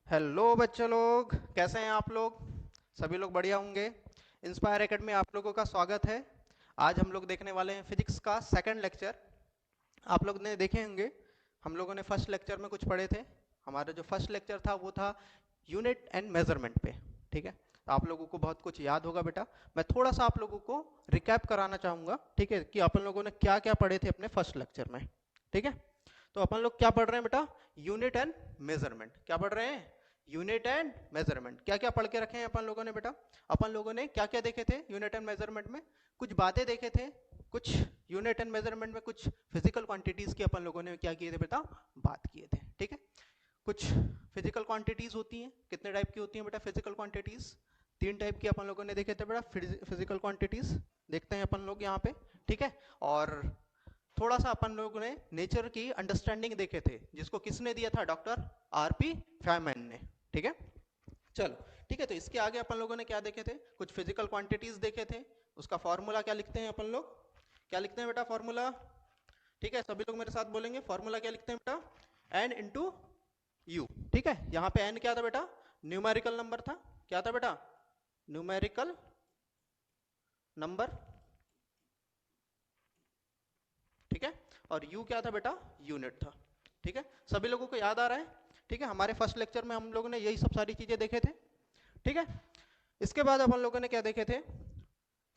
Hello बच्चों लोग, कैसे हैं आप लोग? सभी लोग बढ़िया होंगे। इंस्पायर एकेडमी आप लोगों का स्वागत है। आज हम लोग देखने वाले हैं फिजिक्स का सेकंड लेक्चर। आप लोग ने देखे होंगे, हम लोगों ने फर्स्ट लेक्चर में कुछ पढ़े थे। हमारा जो फर्स्ट लेक्चर था वो था यूनिट एंड मेजरमेंट पे। ठीक है, तो आप लोगों को बहुत कुछ याद होगा बेटा। मैं थोड़ा सा आप लोगों को रिकैप कराना चाहूँगा, ठीक है, कि अपन लोगों ने क्या क्या पढ़े थे अपने फर्स्ट लेक्चर में। ठीक है, तो अपन लोग क्या पढ़ रहे हैं बेटा? Unit and measurement. क्या पढ़ रहे हैं? Unit and measurement. क्या क्या पढ़ के रखे हैं अपन लोगों ने बेटा? अपन लोगों ने क्या क्या देखे थे यूनिट एंड मेजरमेंट में? कुछ बातें देखे थे, कुछ यूनिट एंड मेजरमेंट में कुछ फिजिकल क्वांटिटीज की अपन लोगों ने क्या किए थे बेटा? बात किए थे। ठीक है, कुछ फिजिकल क्वांटिटीज होती हैं। कितने टाइप की होती हैं बेटा फिजिकल क्वांटिटीज? तीन टाइप की अपन लोगों ने देखे थे बेटा फिजिकल क्वांटिटीज। देखते हैं अपन लोग यहाँ पे। ठीक है, और थोड़ा सा अपन लोगों ने नेचर की अंडरस्टैंडिंग देखे थे, जिसको किसने दिया था? डॉक्टर आरपी फैमैन ने। ठीक है, चलो ठीक है। तो इसके आगे अपन लोगों ने क्या देखे थे? कुछ फिजिकल क्वांटिटीज देखे थे। उसका फॉर्मूला क्या लिखते हैं अपन लोग? क्या लिखते हैं बेटा फॉर्मूला? ठीक है, सभी लोग मेरे साथ बोलेंगे फॉर्मूला क्या लिखते हैं बेटा? N into u. ठीक है, यहाँ पे एन क्या था बेटा? न्यूमेरिकल नंबर था। क्या था बेटा? Numerical number. ठीक है, और यू क्या था बेटा? यूनिट था। ठीक है, सभी लोगों को याद आ रहा है? ठीक है, हमारे फर्स्ट लेक्चर में हम लोगों ने यही सब सारी चीजें देखे थे। ठीक है, इसके बाद अपन लोगों ने क्या देखे थे?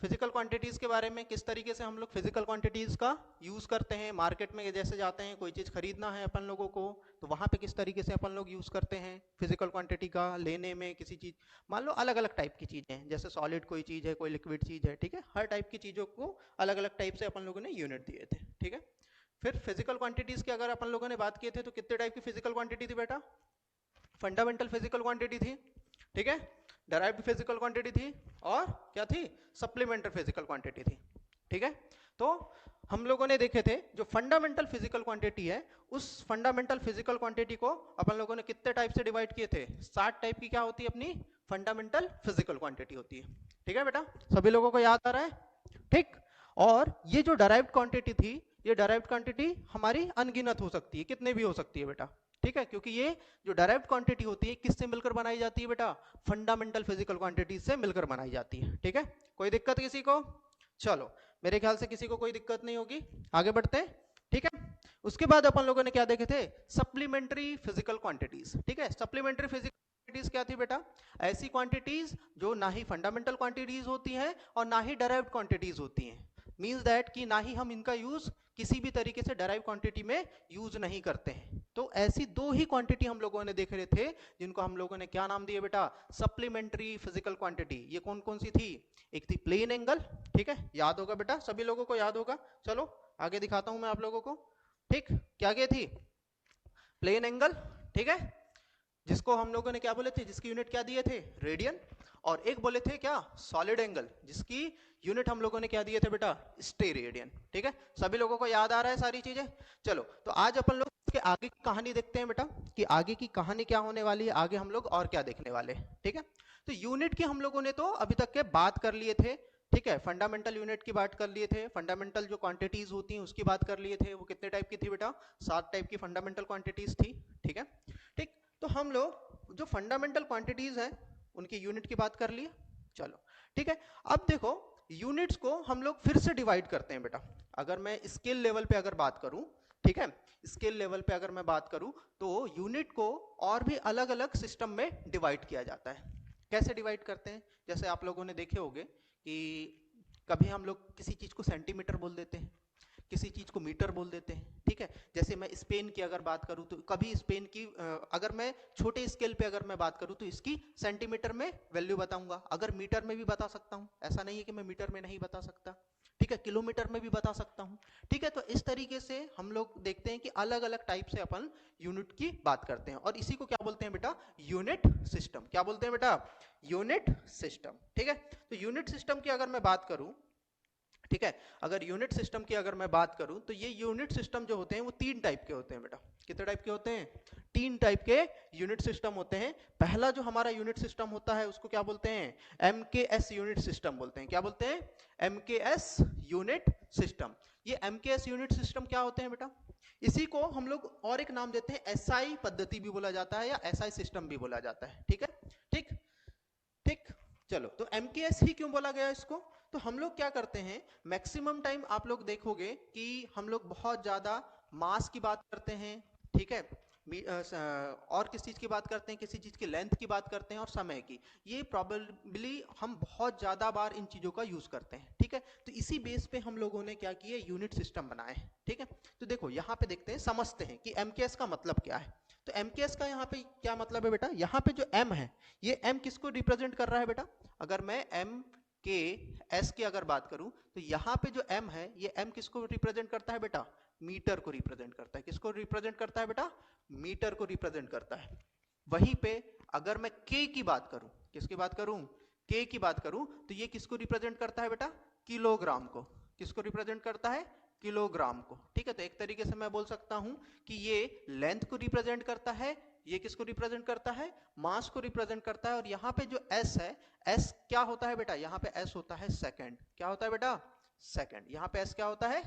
फिजिकल क्वांटिटीज के बारे में, किस तरीके से हम लोग फिजिकल क्वांटिटीज का यूज करते हैं। मार्केट में जैसे जाते हैं, कोई चीज खरीदना है अपन लोगों को, तो वहां पे किस तरीके से अपन लोग यूज करते हैं फिजिकल क्वांटिटी का लेने में। किसी चीज, मान लो अलग अलग टाइप की चीजें हैं, जैसे सॉलिड कोई चीज है, कोई लिक्विड चीज है। ठीक है, हर टाइप की चीजों को अलग अलग टाइप से अपन लोगों ने यूनिट दिए थे। ठीक है, फिर फिजिकल क्वांटिटीज की अगर अपन लोगों ने बात की थी, तो कितने टाइप की फिजिकल क्वांटिटी थी बेटा? फंडामेंटल फिजिकल क्वांटिटी थी। ठीक है, डेराइव्ड फिजिकल क्वांटिटी थी, और क्या थी? सप्लीमेंट्री फिजिकल क्वांटिटी थी। ठीक है, तो हम लोगों ने देखे थे जो फंडामेंटल फिजिकल क्वांटिटी है, उस फंडामेंटल फिजिकल क्वांटिटी को अपन लोगों ने कितने टाइप से डिवाइड किए थे? 7 टाइप की क्या होती है अपनी फंडामेंटल फिजिकल क्वांटिटी होती है। ठीक है बेटा, सभी लोगों को याद आ रहा है? ठीक, और ये जो डायराइव्ड क्वांटिटी थी, ये डायराइव्ड क्वांटिटी हमारी अनगिनत हो सकती है, कितने भी हो सकती है बेटा। ठीक है, क्योंकि ये जो डायराइव्ड क्वांटिटी होती है किससे मिलकर बनाई जाती है बेटा? फंडामेंटल फिजिकल क्वांटिटी से मिलकर बनाई जाती है। ठीक है, कोई दिक्कत किसी को? चलो, मेरे ख्याल से किसी को कोई दिक्कत नहीं होगी। आगे बढ़ते हैं। ठीक है, उसके बाद अपन लोगों ने क्या देखे थे? Supplementary physical quantities. ठीक है, सप्लीमेंट्री फिजिकल क्वांटिटीज क्या थी बेटा? ऐसी क्वांटिटीज जो ना ही फंडामेंटल क्वांटिटीज होती हैं और ना ही डायराइव्ड क्वांटिटीज होती हैं। मींस दैट कि ना ही हम इनका यूज किसी भी तरीके से डायराइव क्वांटिटी में यूज नहीं करते हैं। तो ऐसी दो ही क्वांटिटी हम लोगों ने देख रहे थे, जिनको हम लोगों ने क्या नाम दिए बेटा? Supplementary physical quantity. ये कौन कौन सी थी? एक थी प्लेन एंगल। ठीक है, याद होगा बेटा, सभी लोगों को याद होगा। चलो आगे दिखाता हूं मैं आप लोगों को। ठीक, क्या क्या थी? Plane angle. ठीक है, जिसको हम लोगों ने क्या बोले थे, जिसकी यूनिट क्या दिए थे? रेडियन। और एक बोले थे क्या? सॉलिड एंगल, जिसकी यूनिट हम लोगों ने क्या दिए थे बेटा? स्टेरेडियन। ठीक है, सभी लोगों को याद आ रहा है सारी चीजें? चलो, तो आज अपन लोग इसके आगे की कहानी देखते हैं बेटा, कि आगे की कहानी क्या होने वाली है, आगे हम लोग और क्या देखने वाले हैं। ठीक है, तो यूनिट की हम लोगों ने तो अभी तक के बात कर लिए थे। ठीक है, फंडामेंटल यूनिट की बात कर लिए थे, फंडामेंटल जो क्वांटिटीज होती हैं उसकी बात कर लिए थे। वो कितने टाइप की थी बेटा? 7 टाइप की फंडामेंटल क्वांटिटीज थी। ठीक है, ठीक, तो हम लोग जो फंडामेंटल क्वांटिटीज हैं उनकी यूनिट की बात कर लिए। चलो ठीक है, अब देखो, यूनिट्स को हम लोग फिर से डिवाइड करते हैं बेटा। अगर मैं स्केल लेवल पे अगर बात करूं, ठीक है, स्केल लेवल पे अगर मैं बात करूं, तो यूनिट को और भी अलग अलग सिस्टम में डिवाइड किया जाता है। कैसे डिवाइड करते हैं? जैसे आप लोगों ने देखे होंगे कि कभी हम लोग किसी चीज को सेंटीमीटर बोल देते हैं, किसी चीज को मीटर बोल देते हैं। ठीक है, जैसे मैं स्पेन की अगर बात करूं, तो कभी स्पेन की अगर मैं छोटे स्केल पे अगर मैं बात करूं, तो इसकी सेंटीमीटर में वैल्यू बताऊंगा। अगर मीटर में भी बता सकता हूं, ऐसा नहीं है कि मैं मीटर में नहीं बता सकता। ठीक है, किलोमीटर में भी बता सकता हूं। ठीक है, तो इस तरीके से हम लोग देखते हैं कि अलग अलग टाइप से अपन यूनिट की बात करते हैं, और इसी को क्या बोलते हैं बेटा? Unit system. क्या बोलते हैं बेटा? Unit system. ठीक है, तो यूनिट सिस्टम की अगर मैं बात करूं, ठीक है, अगर यूनिट सिस्टम की अगर मैं बात करूं, तो ये यूनिट सिस्टम जो होते हैं वो 3 टाइप के होते हैं बेटा। कितने टाइप के होते हैं? 3 टाइप के यूनिट सिस्टम होते हैं। पहला जो हमारा यूनिट सिस्टम होता है उसको क्या बोलते हैं? एमकेएस यूनिट सिस्टम बोलते हैं। क्या बोलते हैं? MKS unit system. ये एमकेएस यूनिट सिस्टम क्या होते हैं बेटा? इसी को हम लोग और एक नाम देते हैं एसआई पद्धति भी बोला जाता है या एसआई सिस्टम भी बोला जाता है। ठीक है, ठीक ठीक। चलो, तो एमकेएस ही क्यों बोला गया इसको? तो हम लोग क्या करते हैं, मैक्सिमम टाइम आप लोग देखोगे कि हम लोग बहुत ज्यादा मास की बात करते हैं, ठीक है, और किस चीज की बात करते हैं, किसी चीज की लेंथ की बात करते हैं और समय की। ये प्रॉबेबली हम बहुत ज्यादा बार इन चीजों का यूज करते हैं। ठीक है, तो इसी बेस पे हम लोगों ने क्या किया, यूनिट सिस्टम बनाए। ठीक है, तो देखो यहाँ पे देखते हैं, समझते हैं कि एमकेएस का मतलब क्या है। तो एमकेएस का यहाँ पे क्या मतलब है बेटा, यहाँ पे जो एम है, ये एम किसको रिप्रेजेंट कर रहा है बेटा? अगर मैं एम के एस की अगर बात करूं, तो यहाँ पे जो एम है, ये एम किसको रिप्रेजेंट करता है बेटा? मीटर को रिप्रेजेंट करता है। किसको रिप्रेजेंट करता है बेटा? मीटर को रिप्रेजेंट करता है। वहीं पे अगर मैं के की बात करूं, किसकी बात करूं, के की बात करूं, तो ये किसको रिप्रेजेंट करता है बेटा? किलोग्राम को। किसको रिप्रेजेंट करता है? किलोग्राम को। ठीक है, तो एक तरीके से मैं बोल सकता हूं कि ये लेंथ को रिप्रेजेंट करता है, ये किसको रिप्रेजेंट करता है? मास को रिप्रेजेंट करता है। और यहाँ पे जो एस है, एस क्या होता है बेटा? यहाँ पे एस होता है सेकंड। क्या होता है बेटा? सेकंड। यहाँ पे एस क्या होता है?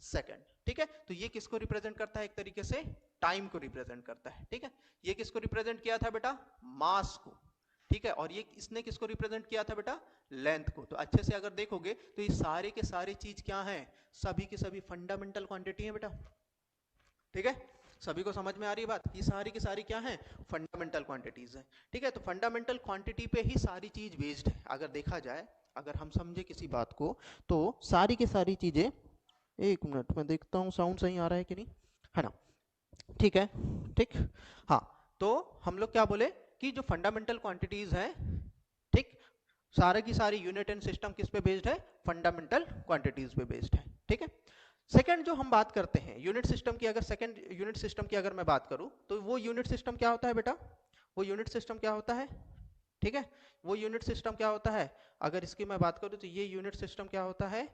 सेकंड। ठीक है, तो ये किसको रिप्रेजेंट करता है? एक तरीके से टाइम को रिप्रेजेंट करता है। ठीक है, ये किसको रिप्रेजेंट किया था बेटा? मास को। ठीक है, और ये इसने किसको रिप्रेजेंट किया था बेटा? लेंथ को। तो अच्छे से अगर देखोगे तो ये सारे के सारे चीज क्या हैं? सभी के सभी फंडामेंटल क्वांटिटी है बेटा। ठीक है, सभी को समझ में आ रही है बात? ये सारी की सारी क्या है? फंडामेंटल क्वांटिटीज है। ठीक है, तो फंडामेंटल क्वांटिटी पे ही सारी चीज बेस्ड है। अगर देखा जाए, अगर हम समझे किसी बात को, तो सारी की सारी चीजें, एक मिनट मैं देखता हूँ साउंड सही आ रहा है कि नहीं, है ना? ठीक है, ठीक। हाँ, तो हम लोग क्या बोले कि जो फंडामेंटल क्वांटिटीज हैं, ठीक, सारे की सारी यूनिट एंड सिस्टम किस पे बेस्ड है? फंडामेंटल क्वांटिटीज पे बेस्ड है। ठीक है, सेकंड जो हम बात करते हैं यूनिट सिस्टम की, अगर सेकंड यूनिट सिस्टम की अगर मैं बात करूं, तो वो यूनिट सिस्टम क्या होता है बेटा? वो यूनिट सिस्टम क्या होता है? ठीक है, वो यूनिट सिस्टम क्या होता है? अगर इसकी मैं बात करूं तो ये यूनिट सिस्टम क्या होता है?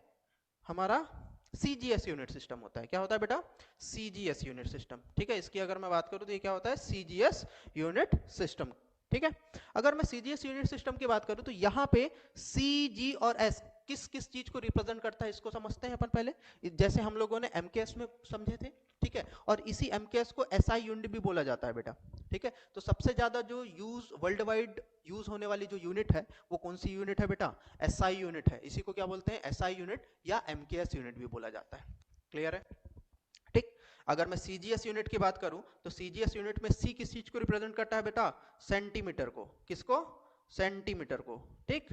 हमारा सीजीएस यूनिट सिस्टम होता है। क्या होता है बेटा? CGS unit system. ठीक है, इसकी अगर मैं बात करूं तो ये क्या होता है? CGS unit system. ठीक है, अगर मैं सीजीएस यूनिट सिस्टम की बात करूं तो यहाँ पे सी, जी और एस किस किस चीज को रिप्रेजेंट करता है, इसको समझते हैं अपन पहले। जैसे हम लोगों ने एमकेएस में समझे थे, ठीक है, और इसी एमकेएस को एसआई यूनिट भी बोला जाता है बेटा। ठीक है, तो सबसे ज्यादा जो यूज वर्ल्ड वाइड यूज होने वाली जो यूनिट है, वो कौन सी यूनिट है बेटा? एसआई यूनिट है। इसी को क्या बोलते हैं? एसआई यूनिट या एमकेएस यूनिट भी बोला जाता है। क्लियर है? ठीक, अगर मैं सीजीएस यूनिट की बात करूं, तो सीजीएस यूनिट में सी किस चीज को रिप्रेजेंट करता है बेटा? सेंटीमीटर को। किसको? सेंटीमीटर को। ठीक,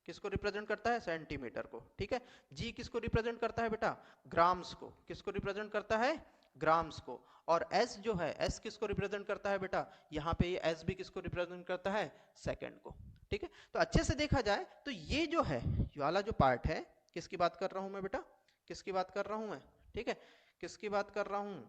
किसको रिप्रेजेंट करता है? सेंटीमीटर को। ठीक है, जी किसको रिप्रेजेंट करता है बेटा? ग्राम्स को। किसको रिप्रेजेंट करता है? ग्राम्स को। और एस जो है, एस किसको रिप्रेजेंट करता है बेटा? यहाँ पे ये एस भी किसको रिप्रेजेंट करता है? सेकंड को। ठीक है, तो अच्छे से देखा जाए तो ये जो है, ये वाला जो पार्ट है, किसकी बात कर रहा हूं मैं बेटा? किसकी बात कर रहा हूं मैं? ठीक है, किसकी बात कर रहा हूं?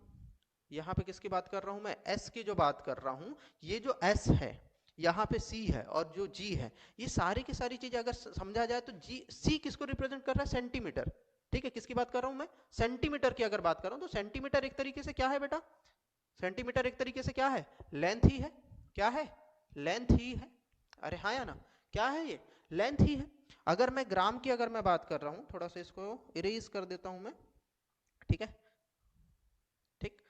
यहाँ पे किसकी बात कर रहा हूं मैं? एस की जो बात कर रहा हूं। ये जो एस है, यहाँ पे सी है और जो जी है, ये सारी की सारी चीज अगर समझा जाए तो जी, सी किसको रिप्रेजेंट कर रहा है? सेंटीमीटर। ठीक है, किसकी बात कर रहा हूं मैं? सेंटीमीटर की अगर बात कर रहा हूं, तो सेंटीमीटर एक तरीके से क्या है बेटा? सेंटीमीटर एक तरीके से क्या है? लेंथ ही है। क्या है? लेंथ ही है। अरे हाँ या ना? क्या है ये? लेंथ ही है। अगर मैं ग्राम की अगर मैं बात कर रहा हूं, थोड़ा सा इसको इरेज कर देता हूं मैं। ठीक है, ठीक,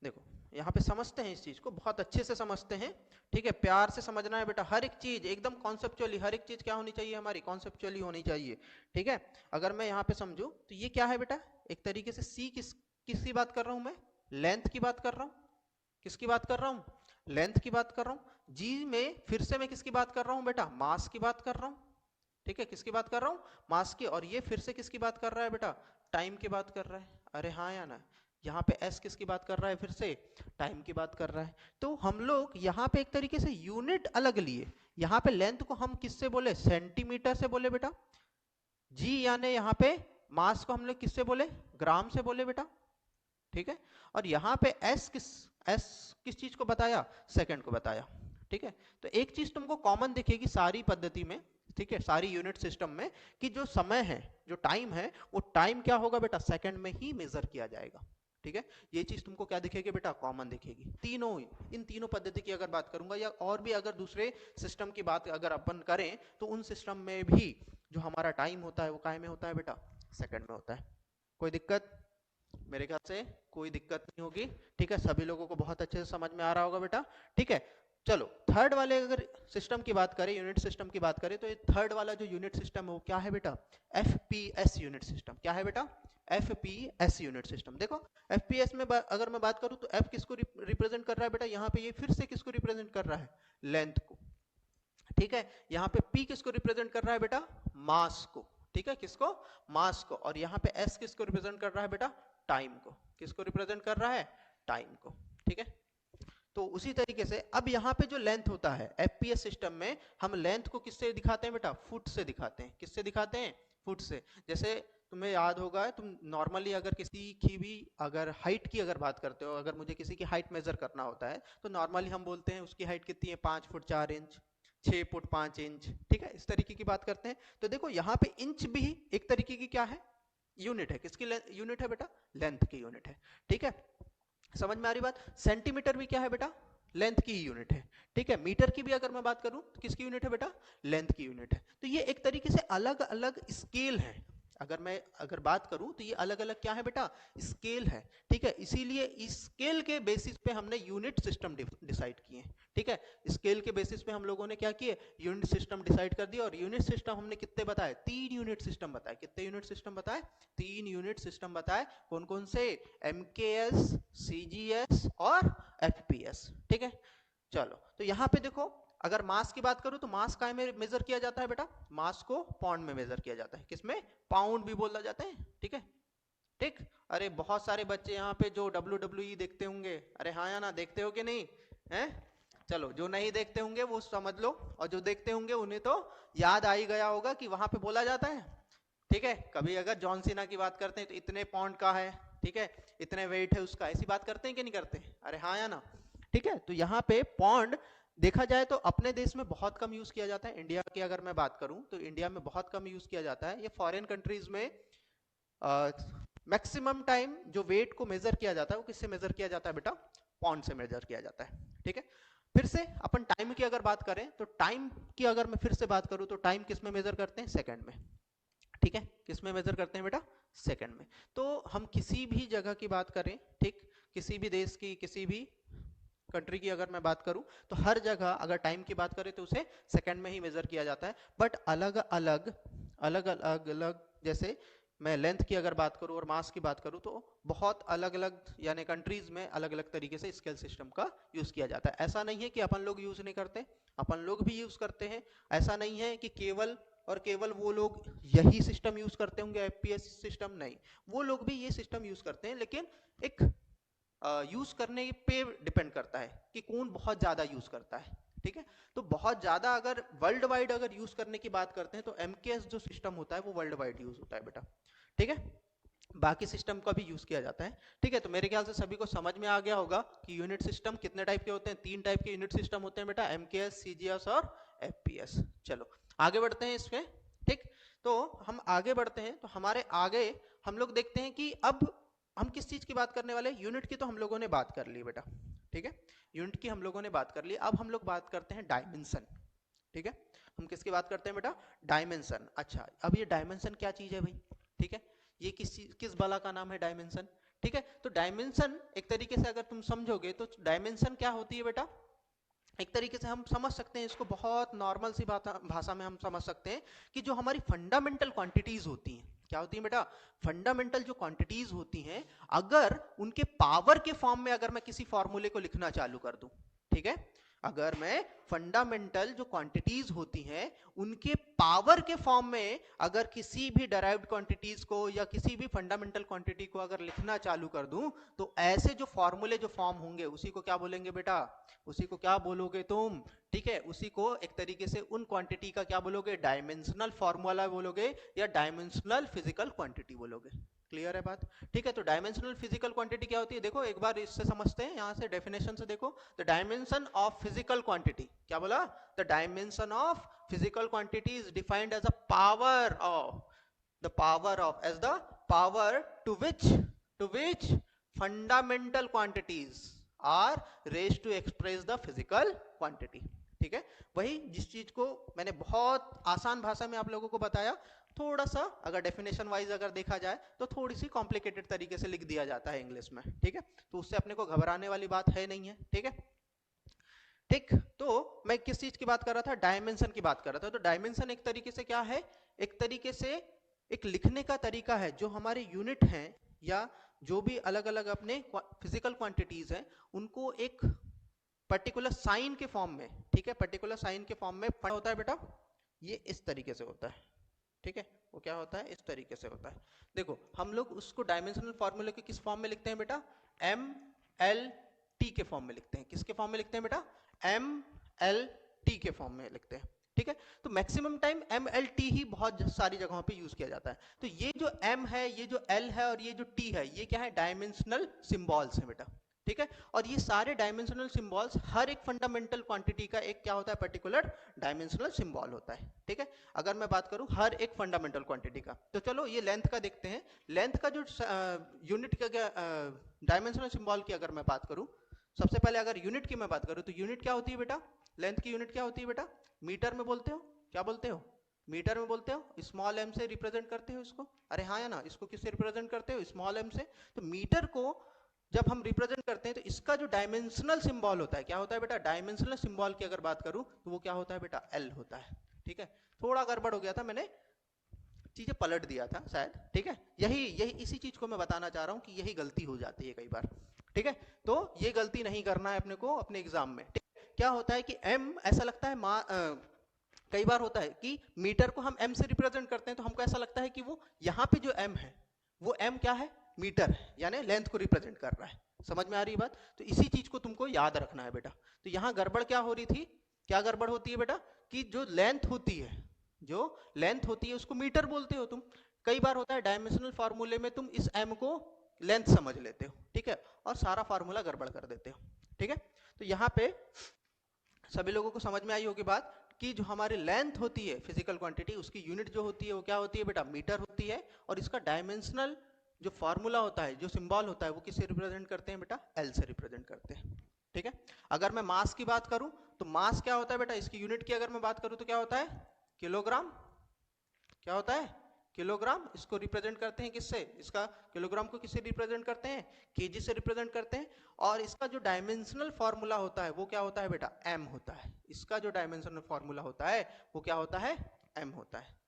देखो यहाँ पे समझते हैं इस चीज को, बहुत अच्छे से समझते हैं। ठीक है, प्यार से समझना है बेटा, हर एक चीज एकदम कॉन्सेप्चुअली, हर एक चीज क्या होनी चाहिए हमारी? कॉन्सेप्चुअली होनी चाहिए। ठीक है, अगर मैं यहाँ पे समझू तो ये क्या है बेटा? एक तरीके से सी किसकी बात कर रहा हूं मैं? लेंथ की बात कर रहा हूं। किसकी बात कर रहा हूं? लेंथ की बात कर रहा हूं। जी में फिर से मैं किसकी बात कर रहा हूं बेटा? मास की बात कर रहा हूं। ठीक है, किसकी बात कर रहा हूं? मास की। और ये फिर से किसकी बात कर रहा है बेटा? टाइम की बात कर रहा है। अरे हाँ या ना? यहाँ पे एस किसकी बात कर रहा है? फिर से टाइम की बात कर रहा है। तो हम लोग यहाँ पे एक तरीके से यूनिट अलग लिए। यहाँ पे लेंथ को हम किससे बोले? सेंटीमीटर से बोले बेटा। जी यानी यहाँ पे मास को हम लोग किससे बोले? ग्राम से बोले बेटा। ठीक है, और यहाँ पे एस किस चीज को बताया? सेकंड को बताया। ठीक है, तो एक चीज तुमको कॉमन दिखेगी सारी पद्धति में, ठीक है, सारी यूनिट सिस्टम में, कि जो समय है, जो टाइम है, वो टाइम क्या होगा बेटा? सेकंड में ही मेजर किया जाएगा। ठीक है, ये चीज तुमको क्या दिखेगी बेटा? कॉमन दिखेगी। तीनों, इन तीनों पद्धति की अगर बात करूंगा, या और भी अगर दूसरे सिस्टम की बात अगर अपन करें, तो उन सिस्टम में भी जो हमारा टाइम होता है वो काय में होता है बेटा? सेकंड में होता है। कोई दिक्कत? मेरे ख्याल से कोई दिक्कत नहीं होगी, ठीक है, सभी लोगों को बहुत अच्छे से समझ में आ रहा होगा बेटा, ठीक है। चलो थर्ड वाले अगर सिस्टम की बात करें, यूनिट सिस्टम की बात करें, तो ये थर्ड वाला जो यूनिट सिस्टम है वो क्या है बेटा, एफपीएस यूनिट सिस्टम। क्या है बेटा, एफपीएस यूनिट सिस्टम। देखो एफपीएस में अगर मैं बात करूं तो एफ किसको रिप्रेजेंट कर रहा है बेटा, यहाँ पे ये फिर से किसको रिप्रेजेंट कर रहा है, लेंथ को, ठीक है। यहाँ पे पी किसको रिप्रेजेंट कर रहा है बेटा, मास को, ठीक है, किसको, मास को। और यहाँ पे एस किसको रिप्रेजेंट कर रहा है बेटा, टाइम को। किसको रिप्रेजेंट कर रहा है, टाइम को, ठीक है। तो उसी तरीके से अब यहाँ पे जो लेंथ होता है एफपीएस सिस्टम में, हम लेंथ को किससे दिखाते हैं बेटा, फुट से दिखाते हैं। किससे दिखाते हैं, फुट से। जैसे तुम्हें याद होगा, तुम नॉर्मली अगर किसी की भी अगर हाइट की अगर बात करते हो, अगर मुझे किसी की हाइट मेजर करना होता है तो नॉर्मली हम बोलते हैं उसकी हाइट कितनी है, 5 फुट 4 इंच, 6 फुट 5 इंच, ठीक है, इस तरीके की बात करते हैं। तो देखो यहाँ पे इंच भी एक तरीके की क्या है, यूनिट है। किसकी यूनिट है बेटा, लेंथ की यूनिट है, ठीक है। समझ में आ रही बात। सेंटीमीटर भी क्या है बेटा, लेंथ की यूनिट है, ठीक है। मीटर की भी अगर मैं बात करूं तो किसकी यूनिट है बेटा, लेंथ की यूनिट है। तो ये एक तरीके से अलग अलग स्केल है। अगर बात करूं तो ये अलग अलग क्या है बेटा, स्केल है, ठीक है। इसीलिए इस स्केल के बेसिस पे हमने यूनिट सिस्टम डिसाइड किए, ठीक है। स्केल के बेसिस पे हम लोगों ने क्या किए, यूनिट सिस्टम डिसाइड कर दिया। और यूनिट सिस्टम हमने कितने बताए, 3 यूनिट सिस्टम बताए। कितने यूनिट सिस्टम बताए, 3 यूनिट सिस्टम बताए। कौन कौन से, एमकेएस, सीजीएस और एफपीएस, ठीक है। चलो तो यहाँ पे देखो, अगर मास की बात करूं तो मास काय में मेजर किया जाता है बेटा, मास को पाउंड में मेजर किया जाता है। किसमें, पाउंड भी बोला जाता है, ठीक है, ठीक। अरे बहुत सारे बच्चे यहाँ पे जो WWE देखते होंगे, अरे हाँ या ना, देखते हो कि नहीं, हैं। चलो जो नहीं देखते होंगे वो समझ लो, और जो देखते होंगे उन्हें तो याद आ ही गया होगा कि वहां पे बोला जाता है, ठीक है। कभी अगर जॉन सीना की बात करते हैं तो इतने पाउंड का है, ठीक है, इतने वेट है उसका, ऐसी बात करते हैं कि नहीं करते, अरे हाँ या ना, ठीक है। तो यहाँ पे पाउंड देखा जाए तो अपने देश में बहुत कम यूज किया जाता है। इंडिया की अगर मैं बात करूं तो इंडिया में बहुत कम यूज किया जाता है। ये फॉरेन कंट्रीज में मैक्सिमम टाइम जो वेट को मेजर किया जाता है वो किससे मेजर किया जाता है बेटा, पाउंड से मेजर किया जाता है, ठीक है। फिर से अपन टाइम की अगर बात करें तो टाइम की अगर मैं फिर से बात करूं तो टाइम किस में मेजर करते हैं, सेकंड में, ठीक है। किस में मेजर करते हैं बेटा, सेकंड में। तो हम किसी भी जगह की बात करें, ठीक, किसी भी देश की, किसी भी कंट्री की अगर मैं बात करूं तो हर जगह अगर टाइम की बात करें तो उसे सेकंड में ही मेजर किया जाता है। बट अलग अलग जैसे मैं लेंथ की अगर बात करूं और मास की बात करूं तो बहुत अलग अलग यानी कंट्रीज में अलग अलग तरीके से स्केल सिस्टम का यूज किया जाता है। ऐसा नहीं है कि अपन लोग यूज नहीं करते, अपन लोग भी यूज करते हैं। ऐसा नहीं है कि केवल और केवल वो लोग यही सिस्टम यूज करते होंगे, एफपीएस सिस्टम, नहीं, वो लोग भी ये सिस्टम यूज करते हैं, लेकिन एक यूज करने पे डिपेंड करता है कि कौन बहुत ज्यादा यूज करता है, ठीक है। तो बहुत ज्यादा अगर वर्ल्ड वाइड अगर यूज करने की बात करते हैं तो एमकेएस जो सिस्टम होता है वो वर्ल्ड वाइड यूज होता है बेटा, ठीक है। बाकी सिस्टम का भी यूज किया जाता है, ठीक है। तो मेरे ख्याल से सभी को समझ में आ गया होगा कि यूनिट सिस्टम कितने टाइप के होते हैं, 3 टाइप के यूनिट सिस्टम होते हैं बेटा, एमकेएस, सीजीएस और एफपीएस। चलो आगे बढ़ते हैं इसमें, ठीक। तो हम आगे बढ़ते हैं तो हमारे आगे हम लोग देखते हैं कि अब हम किस चीज की बात करने वाले हैं। यूनिट की तो हम लोगों ने बात कर ली बेटा, ठीक है, यूनिट की हम लोगों ने बात कर ली। अब हम लोग बात करते हैं डायमेंशन, ठीक है। हम किसकी बात करते हैं बेटा, डायमेंशन। अच्छा अब ये डायमेंशन क्या चीज है भाई, ठीक है, ये किस बला का नाम है डायमेंशन, ठीक है। तो डायमेंशन एक तरीके से अगर तुम समझोगे तो डायमेंशन क्या होती है बेटा, एक तरीके से हम समझ सकते हैं इसको, बहुत नॉर्मल सी भाषा में हम समझ सकते हैं कि जो हमारी फंडामेंटल क्वांटिटीज होती हैं, क्या होती है बेटा, फंडामेंटल जो क्वांटिटीज होती हैं, अगर उनके पावर के फॉर्म में अगर मैं किसी फॉर्मूले को लिखना चालू कर दूं, ठीक है, अगर मैं फंडामेंटल जो क्वांटिटीज होती हैं उनके पावर के फॉर्म में अगर किसी भी डराइव्ड क्वांटिटीज को या किसी भी फंडामेंटल क्वांटिटी को अगर लिखना चालू कर दूं तो ऐसे जो फॉर्मूले जो फॉर्म होंगे उसी को क्या बोलेंगे बेटा, उसी को क्या बोलोगे तुम, ठीक है, उसी को एक तरीके से उन क्वांटिटी का क्या बोलोगे, डायमेंशनल फॉर्मूला बोलोगे या डायमेंशनल फिजिकल क्वांटिटी बोलोगे। क्लियर है बात, ठीक है। तो डायमेंशनल फिजिकल क्वांटिटी क्या होती है, देखो एक बार इससे समझते हैं, यहां से डेफिनेशन से देखो, the dimension of physical quantity, क्या बोला, the dimension of physical quantity is defined as a power of the power of as the power to which fundamental quantities are raised to express the physical quantity, ठीक है। वही जिस चीज को मैंने बहुत आसान भाषा में आप लोगों को बताया थोड़ा सा अगर डेफिनेशन वाइज अगर देखा जाए तो थोड़ी सी कॉम्प्लिकेटेड तरीके से लिख दिया जाता है इंग्लिश में, ठीक है, तो उससे अपने को घबराने वाली बात है नहीं है, ठीक है। ठीक, तो मैं किस चीज की बात कर रहा था, डायमेंशन की बात कर रहा था। तो डायमेंशन एक तरीके से क्या है, एक तरीके से एक लिखने का तरीका है जो हमारे यूनिट हैं या जो भी अलग अलग अपने फिजिकल क्वांटिटीज हैं उनको एक पर्टिकुलर साइन के फॉर्म में, ठीक है, पर्टिकुलर साइन के फॉर्म में होता है बेटा, ये इस तरीके से होता है, ठीक है, वो क्या होता है, इस तरीके से होता है। देखो हम लोग उसको डायमेंशनल फॉर्मूले के किस फॉर्म में लिखते हैं बेटा, एम एल टी के फॉर्म में लिखते हैं। किसके फॉर्म में लिखते हैं बेटा, एम एल टी के फॉर्म में लिखते हैं, ठीक है। तो maximum time M L T ही बहुत सारी जगहों पे यूज किया जाता है। तो ये जो एम है, ये जो एल है और ये जो टी है, ये क्या है, डायमेंशनल सिंबल्स है बेटा, ठीक है। और ये सारे डायमेंशनल सिंबल्स हर एक फंडामेंटल क्वांटिटी का एक क्या होता है, पर्टिकुलर डायमेंशनल सिंबल होता है, ठीक है। अगर मैं बात करूं हर एक फंडामेंटल क्वांटिटी का, तो चलो ये लेंथ का देखते हैं। लेंथ का जो यूनिट का डायमेंशनल सिंबल की अगर मैं बात करूं, सबसे पहले अगर यूनिट की मैं बात करूं तो यूनिट क्या होती है बेटा, लेंथ की यूनिट क्या होती है बेटा, मीटर में बोलते हो, क्या बोलते हो, मीटर में बोलते हो। स्मॉल एम से रिप्रेजेंट करते हो इसको, अरे हाँ या ना, इसको किससे रिप्रेजेंट करते हो, स्मॉल एम से। तो मीटर को जब हम रिप्रेजेंट करते हैं तो इसका जो डायमेंशनल सिंबल होता है, क्या होता है बेटा, डायमेंशनल सिंबल की अगर बात करूं तो वो क्या होता है बेटा, एल होता है, ठीक है। थोड़ा गड़बड़ हो गया था, मैंने चीजें पलट दिया था शायद, ठीक है। यही यही इसी चीज को मैं बताना चाह रहा हूं कि यही गलती हो जाती है कई बार, ठीक है। तो ये गलती नहीं करना है अपने को अपने एग्जाम में। क्या होता है कि एम ऐसा लगता है कई बार होता है कि मीटर को हम एम से रिप्रेजेंट करते हैं तो हमको ऐसा लगता है कि वो यहाँ पे जो एम है वो एम क्या है, मीटर है, यानी लेंथ को रिप्रेजेंट कर रहा है। समझ में आ रही बात, तो इसी चीज को तुमको याद रखना है बेटा। तो यहाँ गड़बड़ क्या हो रही थी, क्या गड़बड़ होती है बेटा, कि जो लेंथ होती है, जो लेंथ होती है उसको मीटर बोलते हो तुम। कई बार होता है डायमेंशनल फार्मूले में तुम इस एम को लेंथ समझ लेते हो, ठीक है, और सारा फार्मूला गड़बड़ कर देते हो, ठीक है। तो यहाँ पे सभी लोगों को समझ में आई होगी बात कि जो हमारी लेंथ होती है फिजिकल क्वांटिटी, उसकी यूनिट जो होती है वो क्या होती है बेटा, मीटर होती है। और इसका डायमेंशनल जो फार्मूला होता है, जो सिंबल होता है, वो किससे रिप्रेजेंट करते हैं बेटा, एल से रिप्रेजेंट करते हैं, ठीक है। अगर मैं मास की बात करूं तो मास क्या होता है बेटा, इसकी यूनिट की अगर मैं बात करूं तो क्या होता है, किलोग्राम, क्या होता है, किलोग्राम। इसको रिप्रेजेंट करते हैं किससे, इसका किलोग्राम को किससे रिप्रेजेंट करते हैं, केजी से रिप्रेजेंट करते हैं। और इसका जो डायमेंशनल फार्मूला होता है वो क्या होता है बेटा, एम होता है। इसका जो डायमेंशनल फार्मूला होता है वो क्या होता है, एम होता है।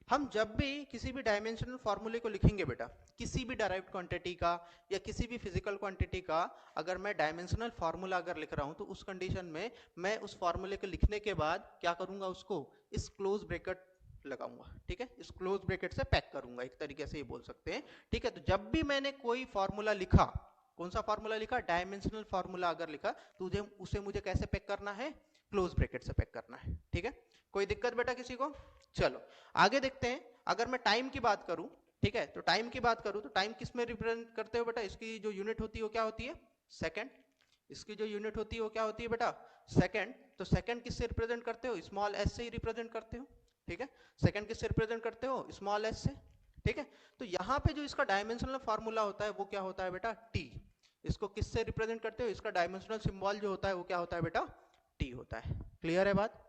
हम जब भी किसी भी डायमेंशनल फार्मूले को लिखेंगे बेटा, किसी भी डायरेक्ट क्वांटिटी का या किसी भी फिजिकल क्वांटिटी का, अगर मैं डायमेंशनल फार्मूला अगर लिख रहा हूं तो उस कंडीशन में मैं उस फार्मूले को लिखने के बाद क्या करूंगा, उसको इस क्लोज ब्रैकेट लगाऊंगा, ठीक है, इस क्लोज ब्रैकेट से पैक करूंगा, एक तरीके से ये बोल सकते हैं, ठीक है। तो जब भी मैंने कोई फार्मूला लिखा, कौन सा फार्मूला लिखा, डायमेंशनल फार्मूला अगर लिखा, तो उसे मुझे कैसे पैक करना है, क्लोज ब्रैकेट से पैक करना है, ठीक है। कोई दिक्कत बेटा किसी को, चलो आगे देखते हैं। अगर मैं टाइम की बात करूं, ठीक है, तो टाइम की बात करूं तो टाइम किस में रिप्रेजेंट करते हो बेटा, इसकी जो यूनिट होती है वो क्या होती है, सेकंड। इसकी जो यूनिट होती है वो क्या होती है बेटा, सेकंड। तो सेकंड किससे रिप्रेजेंट करते हो, स्मॉल एस से ही रिप्रेजेंट करते हो, ठीक है। सेकंड किससे रिप्रेजेंट करते हो, स्मॉल एस से, ठीक है। तो यहाँ पे जो इसका डायमेंशनल फार्मूला होता है वो क्या होता है बेटा, टी। इसको किससे रिप्रेजेंट करते हो, इसका डायमेंशनल सिंबल जो होता है वो क्या होता है बेटा, टी होता है। क्लियर है बात,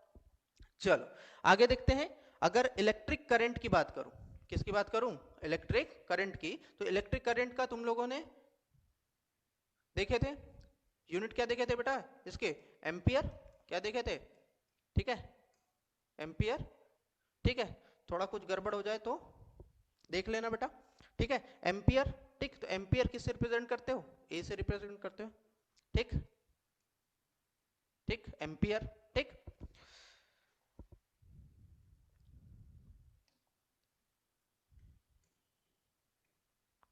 चलो आगे देखते हैं। अगर इलेक्ट्रिक करंट की बात करूं, किसकी बात करूं, इलेक्ट्रिक करंट की, तो इलेक्ट्रिक करंट का तुम लोगों ने देखे थे, यूनिट क्या देखे थे बेटा इसके, एम्पियर, क्या देखे थे, ठीक है, एम्पियर, ठीक है। थोड़ा कुछ गड़बड़ हो जाए तो देख लेना बेटा, ठीक है, एम्पियर, ठीक। तो एम्पियर किससे रिप्रेजेंट करते हो, ए से रिप्रेजेंट करते हो, ठीक, ठीक, एम्पियर, ठीक।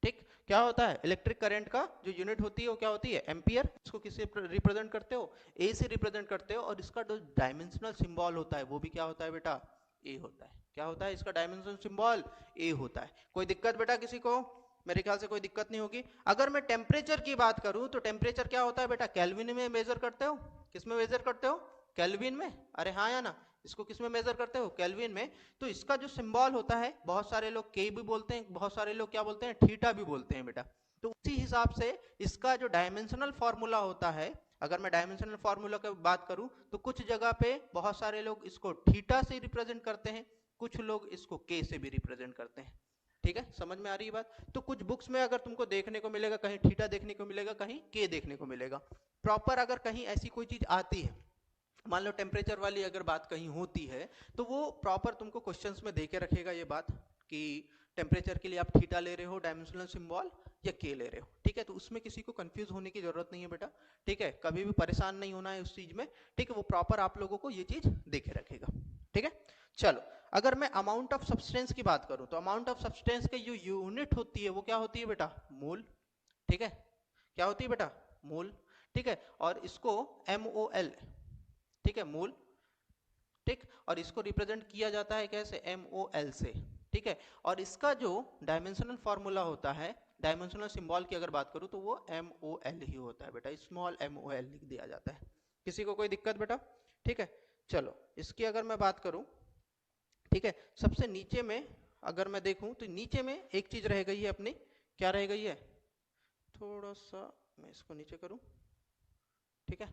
ठीक, क्या होता है, इलेक्ट्रिक करंट का जो यूनिट होती है वो क्या होती है, एम्पियर। इसको किससे रिप्रेजेंट करते हो, ए से रिप्रेजेंट करते हो। और इसका जो डायमेंशनल सिंबल होता है वो भी क्या होता है बेटा, ए होता है। क्या होता है, इसका डायमेंशनल सिंबल ए होता है। कोई दिक्कत बेटा किसी को, मेरे ख्याल से कोई दिक्कत नहीं होगी। अगर मैं टेम्परेचर की बात करूं तो टेम्परेचर क्या होता है बेटा, केल्विन में मेजर करते हो, किस में मेजर करते हो, केल्विन में, अरे हाँ या ना, इसको किस में मेजर करते हो, केल्विन में। तो इसका जो सिंबल होता है, बहुत सारे लोग के भी बोलते हैं, बहुत सारे लोग क्या बोलते हैं, थीटा भी बोलते हैं बेटा। तो उसी हिसाब से इसका जो डायमेंशनल फार्मूला होता है, अगर मैं डायमेंशनल फार्मूला की बात करूं तो कुछ जगह पे बहुत सारे लोग इसको थीटा से रिप्रेजेंट करते हैं, कुछ लोग इसको के से भी रिप्रेजेंट करते हैं। ठीक है, समझ में आ रही है बात? तो कुछ बुक्स में अगर तुमको देखने को मिलेगा कहीं थीटा देखने को मिलेगा, कहीं के देखने को मिलेगा। प्रॉपर अगर कहीं ऐसी कोई चीज आती है, मान लो टेम्परेचर वाली अगर बात कहीं होती है, तो वो प्रॉपर तुमको क्वेश्चंस में दे के रखेगा ये बात कि टेम्परेचर के लिए आप थीटा ले रहे हो डायमेंशनल सिंबल या के ले रहे हो। ठीक है, तो उसमें किसी को कंफ्यूज होने की जरूरत नहीं है बेटा। ठीक है, कभी भी परेशान नहीं होना है उस चीज में। ठीक है, वो प्रॉपर आप लोगों को ये चीज दे के रखेगा। ठीक है, चलो अगर मैं अमाउंट ऑफ सब्सटेंस की बात करूं, तो अमाउंट ऑफ सब्सटेंस की जो यूनिट होती है वो क्या होती है बेटा? मोल। ठीक है, क्या होती है बेटा? मोल। ठीक है, और इसको MOL, ठीक है, मोल। ठीक, और इसको रिप्रेजेंट किया जाता है कैसे? MOL से। ठीक है, और इसका जो डायमेंशनल फॉर्मूला होता है, डायमेंशनल सिंबल की अगर बात करूं तो वो MOL ही होता है बेटा, स्मॉल MOL लिख दिया जाता है। किसी को कोई दिक्कत बेटा? ठीक है, चलो इसकी अगर मैं बात करूं, ठीक है, सबसे नीचे में अगर मैं देखूं तो नीचे में एक चीज रह गई है अपनी, क्या रह गई है? थोड़ा सा मैं इसको नीचे करूं, ठीक है,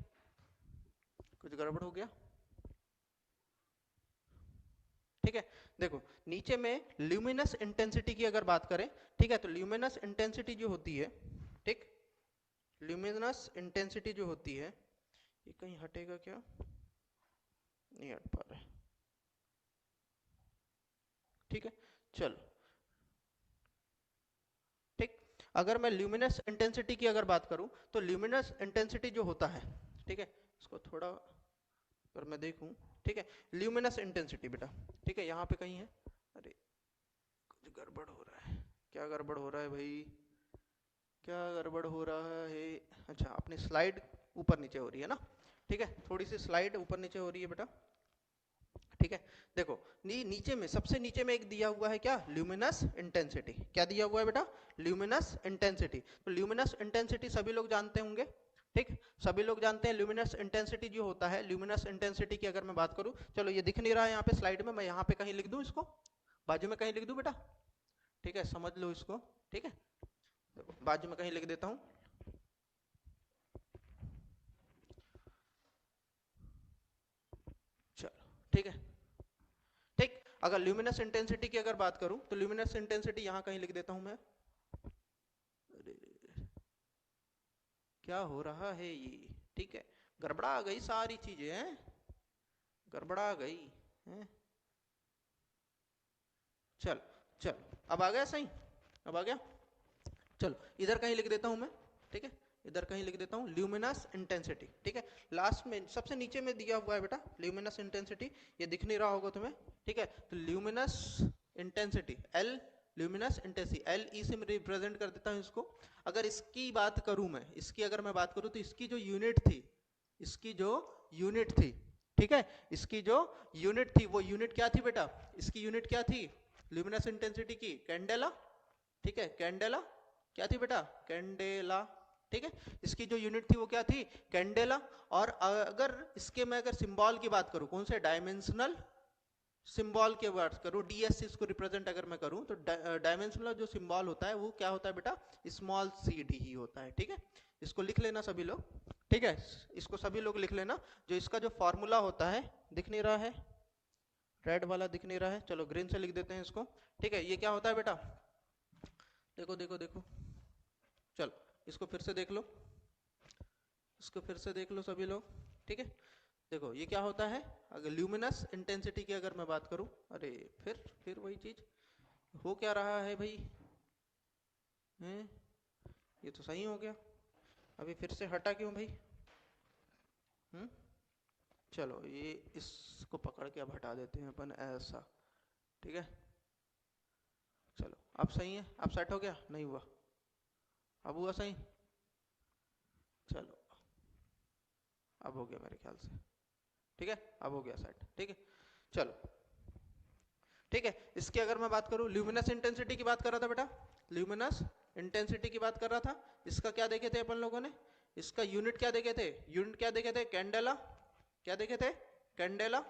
कुछ गड़बड़ हो गया। ठीक है, देखो नीचे में ल्यूमिनस इंटेंसिटी की अगर बात करें, ठीक है, तो ल्यूमिनस इंटेंसिटी जो होती है, ठीक, ल्यूमिनस इंटेंसिटी जो होती है, ये कहीं हटेगा क्या? नहीं हट पा रहा है। ठीक है, चलो, ठीक, अगर मैं ल्यूमिनस इंटेंसिटी की अगर बात करूं, तो ल्यूमिनस इंटेंसिटी जो होता है, ठीक है, इसको थोड़ा अगर मैं देखूं, ठीक है, ल्यूमिनस इंटेंसिटी बेटा, ठीक है, यहाँ पे कहीं है, अरे कुछ गड़बड़ हो रहा है, क्या गड़बड़ हो रहा है भाई, क्या गड़बड़ हो रहा है? अच्छा, अपनी स्लाइड ऊपर नीचे हो रही है ना? ठीक है, थोड़ी सी स्लाइड ऊपर नीचे हो रही है बेटा। ठीक है, देखो नीचे में सबसे नीचे में एक दिया हुआ है क्या? Luminous intensity. क्या दिया हुआ है बेटा? Luminous intensity. तो ल्यूमिनस इंटेंसिटी सभी लोग जानते होंगे, ठीक, सभी लोग जानते हैं ल्यूमिनस इंटेंसिटी जो होता है। ल्यूमिनस इंटेंसिटी की अगर मैं बात करूं, चलो ये दिख नहीं रहा है यहाँ पे स्लाइड में, मैं यहाँ पे कहीं लिख दूं, इसको बाजू में कहीं लिख दूं बेटा, ठीक है, समझ लो इसको। ठीक है, बाजू में कहीं लिख देता हूं, चलो, ठीक है, ठीक, अगर ल्यूमिनस इंटेंसिटी की अगर बात करूं तो ल्यूमिनस इंटेंसिटी यहां कहीं लिख देता हूं मैं। अरे क्या हो रहा है ये? ठीक है, गड़बड़ा गई सारी चीजें हैं, गड़बड़ा गई हैं। चल चल, अब आ गया सही, अब आ गया। चलो इधर कहीं लिख देता हूं मैं, ठीक है, इधर कहीं लिख देता हूं ल्यूमिनस इंटेंसिटी। ठीक है, लास्ट में सबसे नीचे में दिया हुआ है बेटा ल्यूमिनस इंटेंसिटी, ये दिख नहीं रहा होगा तुम्हें। ठीक है, तो luminous intensity L, luminous intensity LE से मैं रिप्रेजेंट कर देता हूं इसको। अगर इसकी बात करूं मैं, इसकी अगर मैं बात करूं तो इसकी जो यूनिट थी, इसकी जो यूनिट थी, ठीक है, इसकी जो यूनिट थी वो यूनिट क्या थी बेटा? इसकी यूनिट क्या थी ल्यूमिनस इंटेंसिटी की? कैंडेला। ठीक है, कैंडेला क्या थी बेटा? कैंडेला। ठीक है, इसकी जो यूनिट थी वो क्या थी? कैंडेला। और अगर इसके मैं अगर सिंबल की बात करूं, कौन से? डायमेंशनल सिंबल की बात करूं, डीएस इसको रिप्रेजेंट अगर मैं करूं, तो डायमेंशनल जो सिंबल होता है वो क्या होता है बेटा? स्मॉल सी डी ही होता है। ठीक है, इसको लिख लेना सभी लोग। ठीक है, इसको सभी लोग लिख लेना। जो इसका जो फॉर्मूला होता है, दिख नहीं रहा है, रेड वाला दिख नहीं रहा है, चलो ग्रीन से लिख देते हैं इसको। ठीक है, ये क्या होता है बेटा? देखो देखो देखो, चलो इसको फिर से देख लो, इसको फिर से देख लो सभी लोग। ठीक है, देखो ये क्या होता है? अगर ल्यूमिनस इंटेंसिटी की अगर मैं बात करूं, अरे फिर वही चीज हो क्या रहा है भाई? हैं, ये तो सही हो गया, अभी फिर से हटा क्यों भाई? चलो ये इसको पकड़ के अब हटा देते हैं अपन ऐसा। ठीक है, चलो अब सही है, अब सेट हो गया? नहीं हुआ, अब हुआ सही? चलो अब हो गया मेरे ख्याल से। ठीक है, अब हो गया सेट। ठीक है, चलो, ठीक है, इसकी अगर मैं बात करूं, ल्यूमिनस इंटेंसिटी की बात कर रहा था बेटा, ल्यूमिनस इंटेंसिटी की बात कर रहा था। इसका क्या देखे थे अपन लोगों ने? इसका यूनिट क्या देखे थे? यूनिट क्या देखे थे? कैंडेला। क्या देखे थे? कैंडेला।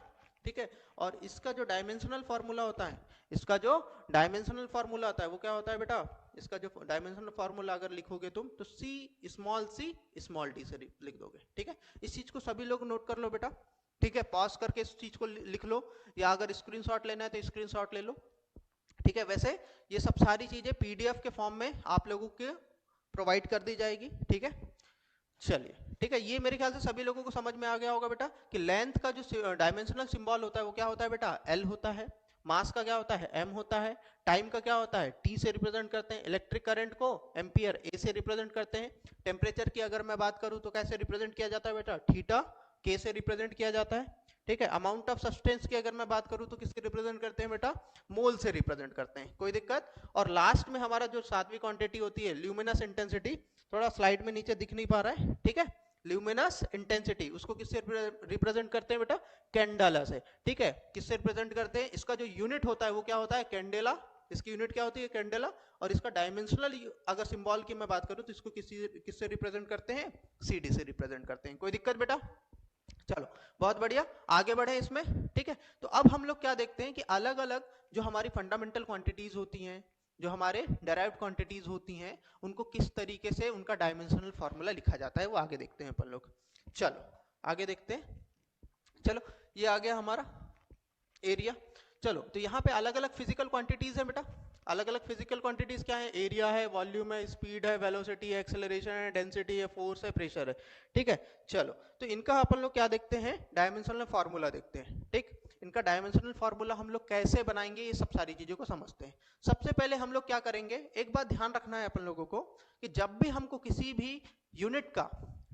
ठीक है, और इसका जो डायमेंशनल फार्मूला होता है, इसका जो डायमेंशनल फार्मूला होता है वो क्या होता है बेटा? इसका जो डायमेंशनल फार्मूला अगर लिखोगे तुम तो सी स्मॉल डी से लिख दोगे। ठीक है, इस चीज को सभी लोग नोट कर लो बेटा। ठीक है, पॉज करके इस चीज को लिख लो, या अगर स्क्रीनशॉट लेना है तो स्क्रीनशॉट ले लो। ठीक है, वैसे ये सब सारी चीजें पीडीएफ के फॉर्म में आप लोगों के प्रोवाइड कर दी जाएगी। ठीक है, चलिए ठीक है, ये मेरे ख्याल से सभी लोगों को समझ में आ गया होगा बेटा कि लेंथ का जो डायमेंशनल सिंबल होता है वो क्या होता है बेटा, एल होता है। मास का क्या होता है, एम होता है। टाइम का क्या होता है, टी से रिप्रेजेंट करते हैं। इलेक्ट्रिक करंट को एम्पियर, ए से रिप्रेजेंट करते हैं। टेम्परेचर की अगर मैं बात करूं तो कैसे रिप्रेजेंट किया जाता है बेटा, थीटा, के से रिप्रेजेंट किया जाता है। ठीक है, अमाउंट ऑफ सब्सटेंस की अगर मैं बात करूं तो किससे रिप्रेजेंट करते हैं बेटा, मोल से रिप्रेजेंट करते हैं। कोई दिक्कत? और लास्ट में हमारा जो सातवीं क्वांटिटी होती है ल्यूमिनस इंटेंसिटी, थोड़ा स्लाइड में नीचे दिख नहीं पा रहा है, ठीक है, ल्यूमिनस इंटेंसिटी, उसको किससे रिप्रेजेंट करते हैं बेटा, कैंडेला से। ठीक है, किससे रिप्रेजेंट करते हैं, इसका जो यूनिट होता है वो क्या होता है, कैंडेला। इसकी यूनिट क्या होती है, कैंडेला। और इसका डायमेंशनल अगर सिंबल की मैं बात करूं तो इसको किससे रिप्रेजेंट करते हैं, सीडी से रिप्रेजेंट करते हैं। कोई दिक्कत बेटा? चलो बहुत बढ़िया, आगे बढ़े इसमें। ठीक है, तो अब हम लोग क्या देखते हैं कि अलग अलग जो हमारी फंडामेंटल क्वांटिटीज होती हैं, जो हमारे डेराइव्ड क्वांटिटीज होती हैं, उनको किस तरीके से उनका डायमेंशनल फार्मूला लिखा जाता है वो आगे देखते हैं अपन लोग। चलो आगे देखते हैं। चलो ये आ गया हमारा एरिया। चलो तो यहाँ पे अलग अलग फिजिकल क्वांटिटीज है बेटा। अलग अलग फिजिकल क्वांटिटीज क्या है, एरिया है, वॉल्यूम है, स्पीड है, वेलोसिटी है, एक्सेलरेशन है, डेंसिटी है, फोर्स है, प्रेशर है। ठीक है, चलो तो इनका अपन लोग क्या देखते हैं, डायमेंशनल फार्मूला देखते हैं। ठीक, इनका डायमेंशनल फार्मूला हम लोग कैसे बनाएंगे ये सब सारी चीजों को समझते हैं। सबसे पहले हम लोग क्या करेंगे, एक बात ध्यान रखना है अपन लोगों को कि जब भी हमको किसी भी यूनिट का,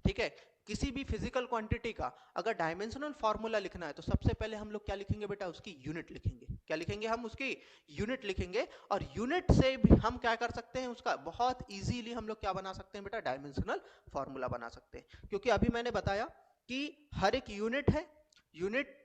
ठीक है, किसी भी फिजिकल क्वांटिटी का अगर डायमेंशनल फार्मूला लिखना है तो सबसे पहले हम लोग क्या लिखेंगे बेटा, उसकी यूनिट लिखेंगे। क्या लिखेंगे हम, उसकी यूनिट लिखेंगे। और यूनिट से भी हम क्या कर सकते हैं, उसका बहुत इजीली हम लोग क्या बना सकते हैं बेटा, डायमेंशनल फार्मूला बना सकते हैं। क्योंकि अभी मैंने बताया कि हर एक यूनिट है, यूनिट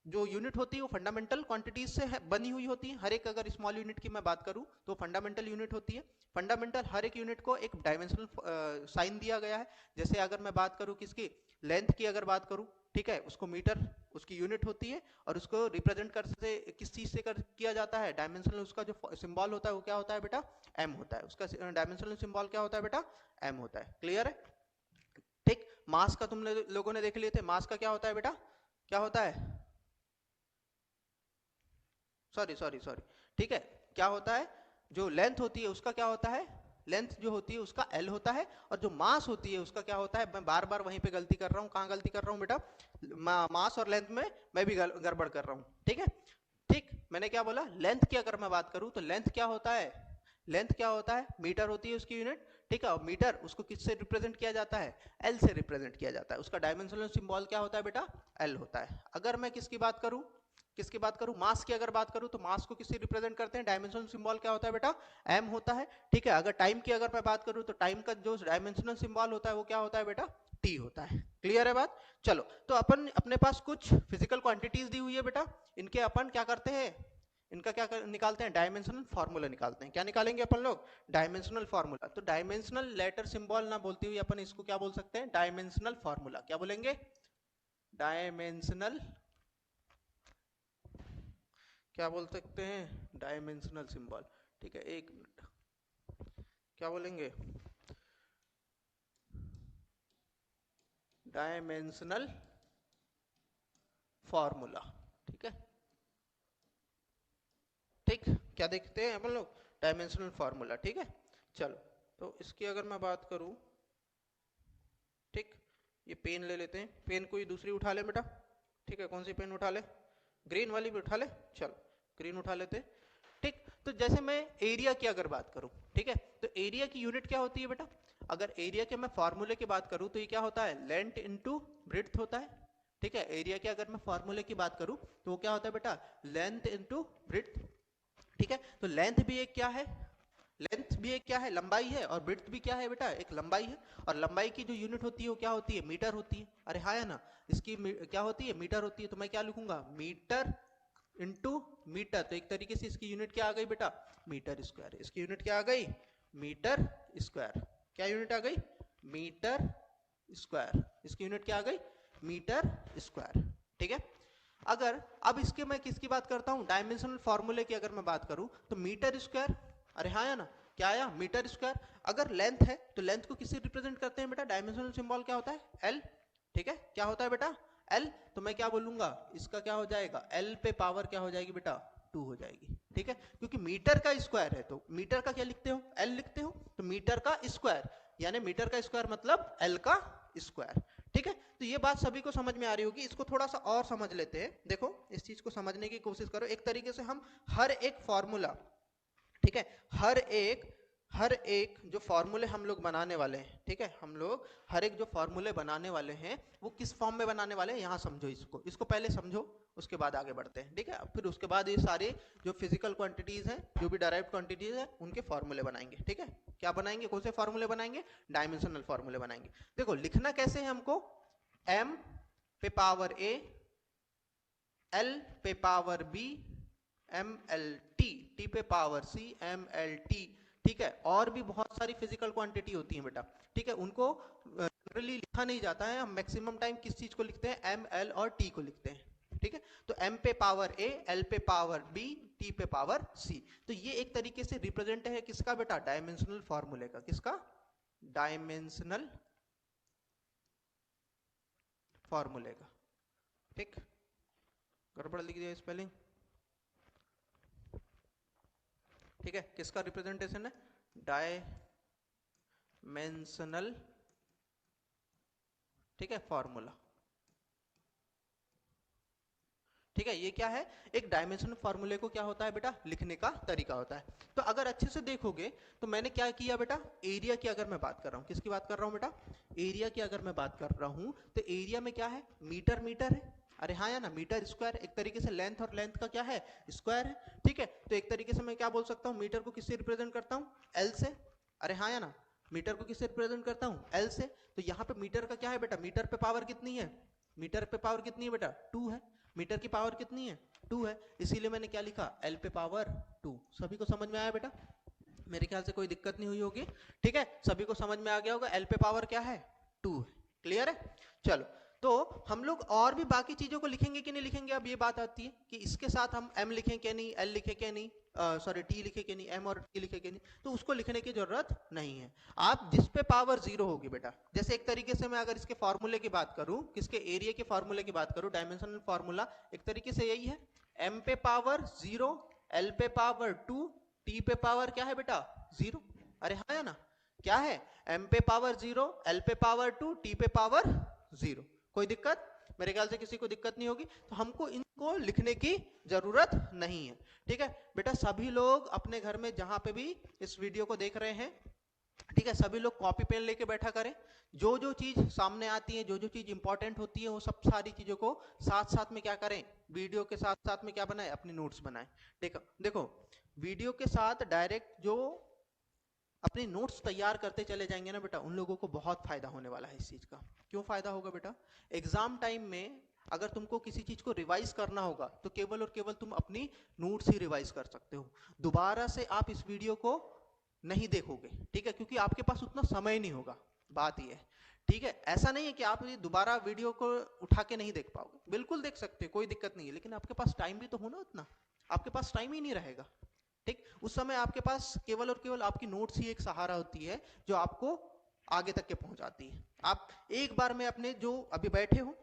जो यूनिट होती है वो फंडामेंटल क्वांटिटीज से बनी हुई होती है। हर एक, अगर स्मॉल यूनिट की मैं बात करूं तो फंडामेंटल यूनिट होती है। फंडामेंटल हर एक यूनिट को एक डायमेंशनल साइन दिया गया है। जैसे अगर मैं बात करूं किसकी, लेंथ की अगर बात करूं, ठीक है, उसको मीटर उसकी यूनिट होती है। और उसको रिप्रेजेंट कर से किस चीज से किया जाता है, डायमेंशनल, उसका जो सिंबल होता है वो क्या होता है बेटा, एम होता है। उसका डायमेंशनल सिंबल क्या होता है बेटा, एम होता है। क्लियर है? ठीक, मास का तुम लोगों ने देख लिए थे, मास का क्या होता है बेटा, क्या होता है, सॉरी सॉरी सॉरी, ठीक है, क्या होता है, जो लेंथ होती है उसका क्या होता है, लेंथ जो होती है उसका एल होता है। और जो मास होती है उसका क्या होता है, मैं बार बार वहीं पे गलती कर रहा हूँ, कहाँ गलती कर रहा हूँ बेटा, मास और लेंथ में मैं भी गड़बड़ कर रहा हूँ। ठीक है, ठीक, मैंने क्या बोला, लेंथ की अगर मैं बात करूँ तो लेंथ क्या होता है, लेंथ क्या होता है, मीटर होती है उसकी यूनिट। ठीक है, और मीटर उसको किससे रिप्रेजेंट किया जाता है, एल से रिप्रेजेंट किया जाता है। उसका डायमेंशनल सिंबल क्या होता है बेटा, एल होता है। अगर मैं किसकी बात करूं, किसकी बात करूं, मास की अगर बात करूं तो मास को किससे रिप्रेजेंट करते हैं, डायमेंशनल सिंबल क्या होता है बेटा, एम होता है। ठीक है, अगर टाइम की अगर मैं बात करूं तो टाइम का जो डायमेंशनल सिंबल होता है वो क्या होता है बेटा, टी होता है। क्लियर है बात? चलो तो अपन अपने पास कुछ फिजिकल क्वांटिटीज दी हुई है बेटा, इनके अपन क्या करते हैं, इनका क्या निकालते हैं, डायमेंशनल फार्मूला निकालते हैं। क्या निकालेंगे अपन लोग, डायमेंशनल फार्मूला। तो डायमेंशनल लेटर सिंबल ना बोलते हुए अपन इसको क्या बोल सकते हैं, डायमेंशनल फार्मूला। क्या बोलेंगे, डायमेंशनल, क्या बोल सकते हैं, डायमेंशनल सिंबल। ठीक है, एक मिनट, क्या बोलेंगे, डायमेंशनल फार्मूला। ठीक है, ठीक, क्या देखते हैं अपन लोग, डायमेंशनल फार्मूला। ठीक है, चलो तो इसकी अगर मैं बात करूं, ठीक, ये पेन ले लेते हैं, पेन कोई दूसरी उठा ले बेटा। ठीक है, कौन सी पेन उठा ले, ग्रीन वाली भी उठा ले, चलो ग्रीन उठा लेते। ठीक, तो जैसे मैं एरिया की अगर बात करूं, ठीक है, तो एरिया की यूनिट क्या होती है बेटा, अगर एरिया के मैं फार्मूले की बात करूं तो ये क्या होता है, लेंथ इनटू ब्रेड्थ होता है। ठीक है, एरिया के अगर मैं फार्मूले की बात करूं तो वो क्या होता है बेटा, लेंथ इनटू ब्रेड्थ। ठीक है, तो लेंथ भी एक क्या है, लेंथ भी एक क्या है, लंबाई है, और ब्रेड्थ भी क्या है बेटा, एक लंबाई है। और लंबाई की जो यूनिट होती है वो क्या होती है, मीटर होती है। अरे हाँ है ना, इसकी क्या होती है, मीटर होती है। तो मैं क्या लिखूंगा, मीटर इंटू मीटर। तो एक तरीके से इसकी यूनिट क्या आ गई बेटा, मीटर स्क्वायर। इसकी यूनिट क्या आ गई, मीटर स्क्वायर। क्या यूनिट आ गई, मीटर स्क्वायर। इसकी यूनिट क्या आ गई, मीटर स्क्वायर। ठीक है, अगर अब इसके मैं किसकी बात करता हूं, डायमेंशनल फार्मूले की अगर मैं बात करूं तो मीटर स्क्वायर, अरे हाँ या ना, क्या आया, मीटर स्क्वायर। अगर लेंथ है तो लेंथ को किससे रिप्रेजेंट करते हैं बेटा, डायमेंशनल सिंबल क्या होता है, एल। ठीक है, क्या होता है बेटा, L, तो मैं क्या बोलूंगा, इसका क्या हो जाएगा, L पे पावर क्या हो जाएगी बेटा, 2 हो जाएगी। ठीक है, क्योंकि मीटर का स्क्वायर है तो मीटर का क्या लिखते हो, L लिखते हो, तो मीटर का स्क्वायर यानी मीटर का स्क्वायर मतलब L का स्क्वायर। ठीक है, तो ये बात सभी को समझ में आ रही होगी। इसको थोड़ा सा और समझ लेते हैं। देखो इस चीज को समझने की कोशिश करो। एक तरीके से हम हर एक फॉर्मूला, ठीक है, हर एक जो फॉर्मूले हम लोग बनाने वाले हैं, ठीक है, हम लोग हर एक जो फॉर्मूले बनाने वाले हैं वो किस फॉर्म में बनाने वाले हैं, यहाँ समझो, इसको पहले समझो, उसके बाद आगे बढ़ते हैं। ठीक है, फिर उसके बाद ये सारे जो फिजिकल क्वांटिटीज हैं, जो भी डायराइव्ड क्वांटिटीज हैं, उनके फॉर्मूले बनाएंगे। ठीक है, क्या बनाएंगे, कौन से फॉर्मूले बनाएंगे, डायमेंशनल फॉर्मूले बनाएंगे। देखो लिखना कैसे है हमको, m पे पावर a, l पे पावर b, mlt, t पे पावर c, mlt। ठीक है, और भी बहुत सारी फिजिकल क्वांटिटी होती हैं बेटा। ठीक है, उनको जनरली लिखा नहीं जाता है। हम मैक्सिमम टाइम किस चीज को लिखते हैं, m, l और t को लिखते हैं। ठीक है, तो m पे पावर a, l पे पावर b, t पे पावर c। तो ये एक तरीके से रिप्रेजेंट है किसका बेटा, डायमेंशनल फॉर्मूले का। किसका, डायमेंशनल फॉर्मूले का। ठीक, गड़बड़ लिख दिया स्पेलिंग। ठीक है, किसका रिप्रेजेंटेशन है, डायमेंशनल, ठीक है, फॉर्मूला। ठीक है, ये क्या है, एक डायमेंशनल फॉर्मूले को क्या होता है बेटा, लिखने का तरीका होता है। तो अगर अच्छे से देखोगे तो मैंने क्या किया बेटा, एरिया की अगर मैं बात कर रहा हूं, किसकी बात कर रहा हूं बेटा, एरिया की अगर मैं बात कर रहा हूं, तो एरिया में क्या है, मीटर मीटर है, अरे हाँ या ना, मीटर स्क्वायर, एक तरीके से लेंथ और लेंथ का क्या है, स्क्वायर है। ठीक है, तो एक तरीके से मैं क्या बोल सकता हूँ, मीटर को किससे रिप्रेजेंट करता हूँ, एल से, अरे हाँ या ना, मीटर को किससे रिप्रेजेंट करता हूँ, एल से। तो यहाँ पे मीटर का क्या है बेटा, मीटर पे पावर कितनी है, मीटर पे पावर कितनी है बेटा, 2 है। मीटर की पावर कितनी है, 2 है, इसीलिए मैंने क्या लिखा, एल पे पावर 2। सभी को समझ में आया बेटा, मेरे ख्याल से कोई दिक्कत नहीं हुई होगी। ठीक है, सभी को समझ में आ गया होगा, एल पे पावर क्या है, 2 है। क्लियर है, चलो। तो हम लोग और भी बाकी चीजों को लिखेंगे कि नहीं लिखेंगे, अब ये बात आती है कि इसके साथ हम m लिखें क्या नहीं, l लिखे क्या नहीं, सॉरी t लिखे क्या नहीं, m और t लिखे क्या नहीं, तो उसको लिखने की जरूरत नहीं है। आप जिस पे पावर 0 होगी बेटा, जैसे एक तरीके से मैं अगर इसके फॉर्मूले की बात करूं, किसके, एरिया के फॉर्मूले की बात करूं, डायमेंशनल फॉर्मूला एक तरीके से यही है, m पे पावर 0, l पे पावर 2, t पे पावर क्या है बेटा, 0। अरे हाँ है ना, क्या है, m पे पावर 0, l पे पावर 2, t पे पावर 0। कोई दिक्कत, मेरे ख्याल से किसी को दिक्कत नहीं होगी। तो हमको इनको लिखने की जरूरत नहीं है। ठीक है बेटा, सभी लोग अपने घर में जहां पे भी इस वीडियो को देख रहे हैं, ठीक है, सभी लोग कॉपी पेन लेके बैठा करें। जो जो चीज सामने आती है, जो जो चीज इंपॉर्टेंट होती है, वो सब सारी चीजों को साथ साथ में क्या करें, वीडियो के साथ साथ में क्या बनाए, अपनी नोट्स बनाएं। देखो वीडियो के साथ डायरेक्ट जो अपने नोट्स तैयार करते चले जाएंगे ना बेटा, उन लोगों को बहुत फायदा होने वाला है इस चीज का। क्यों फायदा होगा बेटा, एग्जाम टाइम में अगर तुमको किसी चीज को रिवाइज करना होगा तो केवल और केवल तुम अपनी नोट्स ही रिवाइज कर सकते हो। दोबारा से आप इस वीडियो को नहीं देखोगे, ठीक है, क्योंकि आपके पास उतना समय नहीं होगा, बात यह है। ठीक है, ऐसा नहीं है कि आप दोबारा वीडियो को उठा के नहीं देख पाओगे, बिल्कुल देख सकते हो, कोई दिक्कत नहीं है, लेकिन आपके पास टाइम भी तो हो ना उतना, आपके पास टाइम ही नहीं रहेगा। ठीक, उस समय आपके पास केवल और केवल आपकी नोट्स ही एक सहारा होती है जो आपको आगे तक के पहुंचाती है। आप एक बार में अपने जो अभी बैठे हो,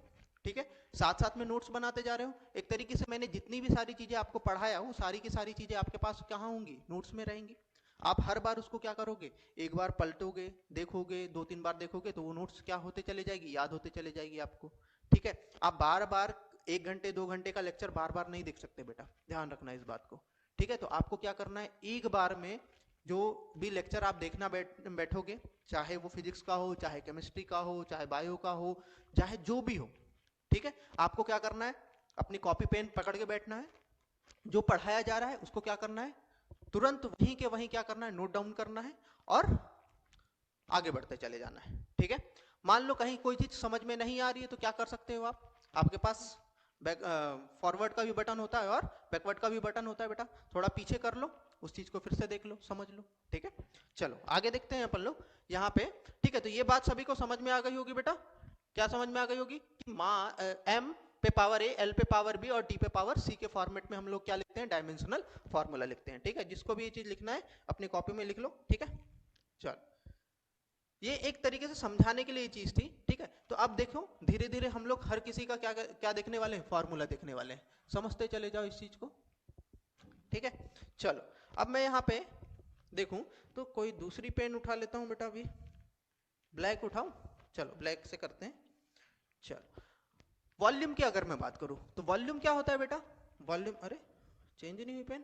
ठीक है, साथ साथ में नोट्स बनाते जा रहे हो, एक तरीके से मैंने जितनी भी सारी चीजें आपको पढ़ाया हूं, सारी की सारी चीजें आपके पास कहाँ होंगी, नोट्स में रहेंगी। आप हर बार उसको क्या करोगे, एक बार पलटोगे, देखोगे, 2-3 बार देखोगे, तो वो नोट्स क्या होते चले जाएगी, याद होते चले जाएगी आपको। ठीक है, आप बार बार 1 घंटे 2 घंटे का लेक्चर बार बार नहीं देख सकते बेटा, ध्यान रखना इस बात को। ठीक है, तो आपको क्या करना है, एक बार में जो भी लेक्चर आप देखना बैठोगे, चाहे वो फिजिक्स का हो, चाहे केमिस्ट्री का हो, चाहे बायो का हो, चाहे जो भी हो, ठीक है, आपको क्या करना है, अपनी कॉपी पेन पकड़ के बैठना है, जो पढ़ाया जा रहा है उसको क्या करना है, तुरंत वहीं के वहीं क्या करना है, नोट डाउन करना है और आगे बढ़ते चले जाना है। ठीक है, मान लो कहीं कोई चीज समझ में नहीं आ रही है तो क्या कर सकते हो आप, आपके पास फॉरवर्ड का भी बटन होता है और बैकवर्ड का भी बटन होता है बेटा, थोड़ा पीछे कर लो, उस चीज को फिर से देख लो, समझ लो। ठीक है, चलो आगे देखते हैं अपन लोग यहाँ पे। ठीक है, तो ये बात सभी को समझ में आ गई होगी बेटा, क्या समझ में आ गई होगी कि m पे पावर a, l पे पावर b और t पे पावर c के फॉर्मेट में हम लोग क्या लिखते हैं, डायमेंशनल फॉर्मूला लिखते हैं। ठीक है, जिसको भी ये चीज लिखना है अपनी कॉपी में लिख लो। ठीक है, चलो ये एक तरीके से समझाने के लिए ये चीज थी, ठीक है। तो अब देखो धीरे धीरे हम लोग हर किसी का क्या क्या देखने वाले हैं, फॉर्मूला देखने वाले हैं, समझते चले जाओ इस चीज को, ठीक है। चलो अब मैं यहाँ पे देखूं तो कोई दूसरी पेन उठा लेता हूं बेटा, अभी ब्लैक उठाऊं, चलो ब्लैक से करते हैं। चलो वॉल्यूम की अगर मैं बात करूं तो वॉल्यूम क्या होता है बेटा, वॉल्यूम, अरे चेंज नहीं हुई पेन,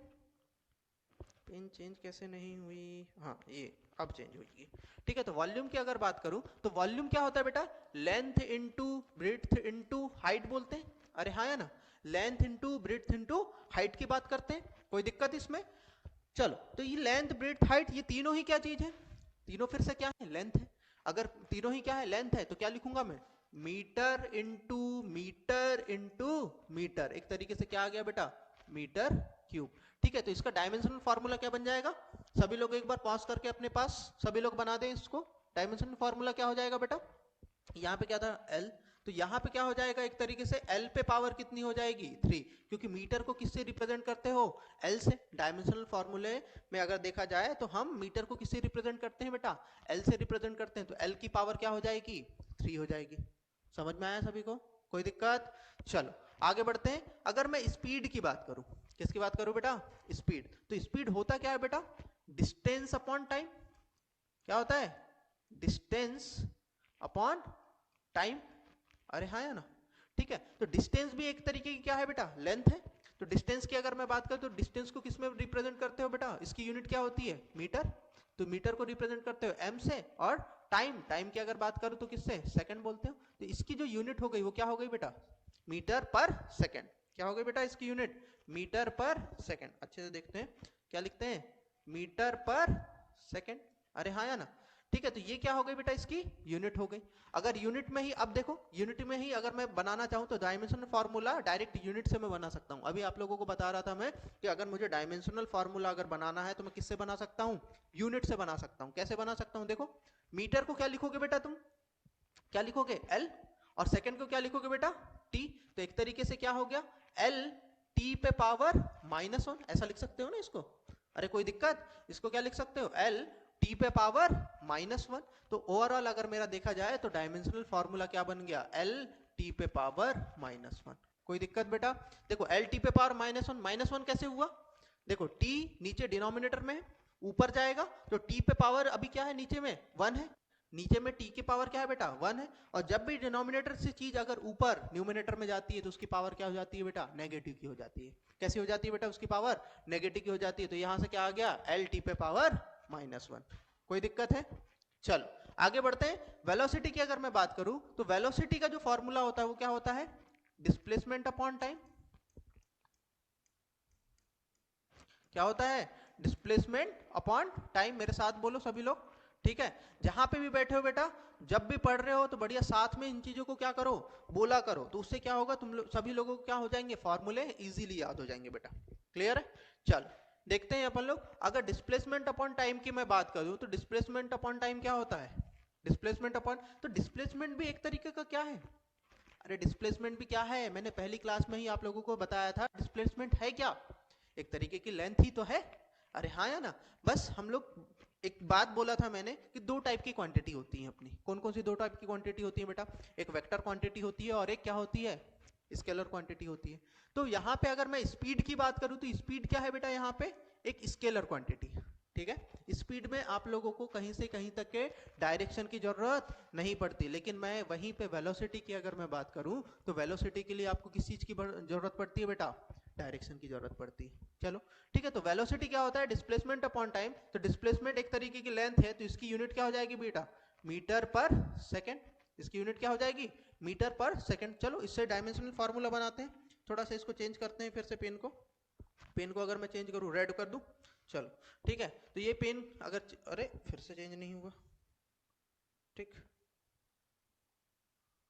पेन चेंज कैसे नहीं हुई, हाँ ये अब चेंज हुई, ठीक है। तो वॉल्यूम की अगर बात करूं तो वॉल्यूम क्या होता है बेटा, length into breadth into height बोलते हैं, अरे हाँ है ना, length into breadth into height की बात करते हैं, कोई दिक्कत इसमें। चलो तो ये लेंथ ब्रेड्थ हाइट ये तीनों ही क्या चीज है, तीनों फिर से क्या है, लेंथ है। अगर तीनों ही क्या है, लेंथ है, तो क्या लिखूंगा मैं, metre into metre into metre, एक तरीके से क्या आ गया बेटा, मीटर क्यूब, ठीक है। तो इसका डायमेंशनल फार्मूला क्या बन जाएगा, सभी लोग एक बार पॉज करके अपने पास सभी लोग बना दें इसको, डायमेंशनल फार्मूला क्या हो जाएगा बेटा, यहाँ पे क्या था L, तो यहाँ पे क्या हो जाएगा, एक तरीके से L पे पावर कितनी हो जाएगी 3, क्योंकि मीटर को किससे रिप्रेजेंट करते हो, L से। डायमेंशनल फॉर्मूले में अगर देखा जाए तो हम मीटर को किससे रिप्रेजेंट करते हैं बेटा, L से रिप्रेजेंट करते हैं, तो L की पावर क्या हो जाएगी 3 हो जाएगी। समझ में आया सभी को, कोई दिक्कत। चलो आगे बढ़ते हैं। अगर मैं स्पीड की बात करूं, किसकी बात करूं बेटा, स्पीड, तो स्पीड होता क्या है बेटा, डिस्टेंस अपॉन टाइम, क्या होता है, डिस्टेंस अपॉन टाइम, अरे हाँ या ना, ठीक है। तो डिस्टेंस भी एक तरीके की क्या है बेटा, लेंथ है। तो डिस्टेंस की अगर मैं बात करूं तो डिस्टेंस को किस में रिप्रेजेंट करते हो बेटा, इसकी यूनिट क्या होती है, मीटर, तो मीटर को रिप्रेजेंट करते हो m से, और टाइम, टाइम की अगर बात करूं तो किससे, सेकंड बोलते हो। तो इसकी जो यूनिट हो गई वो क्या हो गई बेटा, मीटर पर सेकंड, क्या हो गई बेटा इसकी यूनिट, मीटर पर सेकंड। अच्छे से देखते हैं क्या लिखते हैं, मीटर पर सेकंड, अरे हाँ या ना, ठीक है। तो ये क्या हो गई बेटा, इसकी यूनिट हो गई। अगर यूनिट में ही, अब देखो यूनिट में ही अगर मैं बनाना चाहूं तो डायमेंशनल फार्मूला डायरेक्ट यूनिट से मैं बना सकता हूं। अभी आप लोगों को बता रहा था मैं कि अगर मुझे डायमेंशनल फार्मूला अगर बनाना है तो मैं किससे बना सकता हूं, यूनिट से बना सकता हूं। कैसे बना सकता हूं, देखो मीटर को क्या लिखोगे बेटा, तुम क्या लिखोगे L, और सेकंड को क्या लिखोगे बेटा T, तो एक तरीके से क्या हो गया, L T पे पावर -1, ऐसा लिख सकते हो ना इसको, अरे कोई दिक्कत, इसको क्या लिख सकते हो, L T पे पावर -1। तो ओवरऑल अगर मेरा देखा जाए तो डायमेंशनल फार्मूला क्या बन गया, L T पे पावर -1, कोई दिक्कत बेटा। देखो L T पे पावर -1 कैसे हुआ, देखो T नीचे डिनोमिनेटर में, ऊपर जाएगा तो T पे पावर अभी क्या है, नीचे में 1 है, नीचे में T की पावर क्या है बेटा 1 है, और जब भी डिनोमिनेटर से चीज अगर ऊपर न्यूमिनेटर में जाती है तो उसकी पावर क्या हो जाती है बेटा, नेगेटिव की हो जाती है। कैसी हो जाती है बेटा, उसकी पावर नेगेटिव की हो जाती है। तो यहां से क्या आ गया, L T पे पावर -1, कोई दिक्कत है। चलो आगे बढ़ते हैं। वेलोसिटी की अगर मैं बात करूं तो वेलोसिटी का जो फॉर्मूला होता है वो क्या होता है, डिस्प्लेसमेंट अपॉन टाइम, क्या होता है, डिस्प्लेसमेंट अपॉन टाइम, मेरे साथ बोलो सभी लोग, ठीक है। जहां पे भी बैठे हो बेटा, जब भी पढ़ रहे हो तो बढ़िया साथ में इन चीजों को क्या करो, बोला करो, तो उससे क्या होगा, तुम सभी लोगों को क्या हो जाएंगे, फॉर्मूले इजीली याद हो जाएंगे बेटा, क्लियर है। चलो देखते हैं अपन लोग, अगर डिस्प्लेसमेंट अपॉन टाइम की मैं बात करूं तो डिस्प्लेसमेंट अपॉन टाइम क्या होता है, डिस्प्लेसमेंट अपॉन, तो डिस्प्लेसमेंट भी एक तरीके का क्या है, अरे डिस्प्लेसमेंट भी क्या है, मैंने पहली क्लास में ही आप लोगों को बताया था, डिस्प्लेसमेंट है क्या, एक तरीके की लेंथ ही तो है, अरे हाँ या ना। बस हम लोग एक बात बोला था मैंने कि दो टाइप की क्वांटिटी होती है अपनी, कौन कौन सी दो टाइप की क्वांटिटी होती है बेटा, एक वेक्टर क्वांटिटी होती है और एक क्या होती है, स्केलर क्वांटिटी होती है। तो यहाँ पे अगर मैं स्पीड की बात करूं तो स्पीड क्या है बेटा, यहाँ पे एक स्केलर क्वांटिटी, ठीक है। स्पीड में आप लोगों को कहीं से कहीं तक के डायरेक्शन की जरूरत नहीं पड़ती, लेकिन मैं वहीं पे वेलोसिटी की अगर मैं बात करूं तो वेलोसिटी के लिए आपको किस चीज की जरूरत पड़ती है बेटा, डायरेक्शन की जरूरत पड़ती है। चलो ठीक है, तो वेलोसिटी क्या होता है, डिस्प्लेसमेंट अपॉन टाइम, तो डिस्प्लेसमेंट एक तरीके की लेंथ है, तो इसकी यूनिट क्या हो जाएगी बेटा, मीटर पर सेकेंड, इसकी यूनिट क्या हो जाएगी, मीटर पर सेकेंड। चलो इससे डायमेंशनल फार्मूला बनाते हैं, थोड़ा सा इसको चेंज करते हैं फिर से, पेन को अगर मैं चेंज करूं, रेड कर दूं, चलो ठीक है। तो ये पेन अगर, अरे फिर से चेंज नहीं हुआ, ठीक,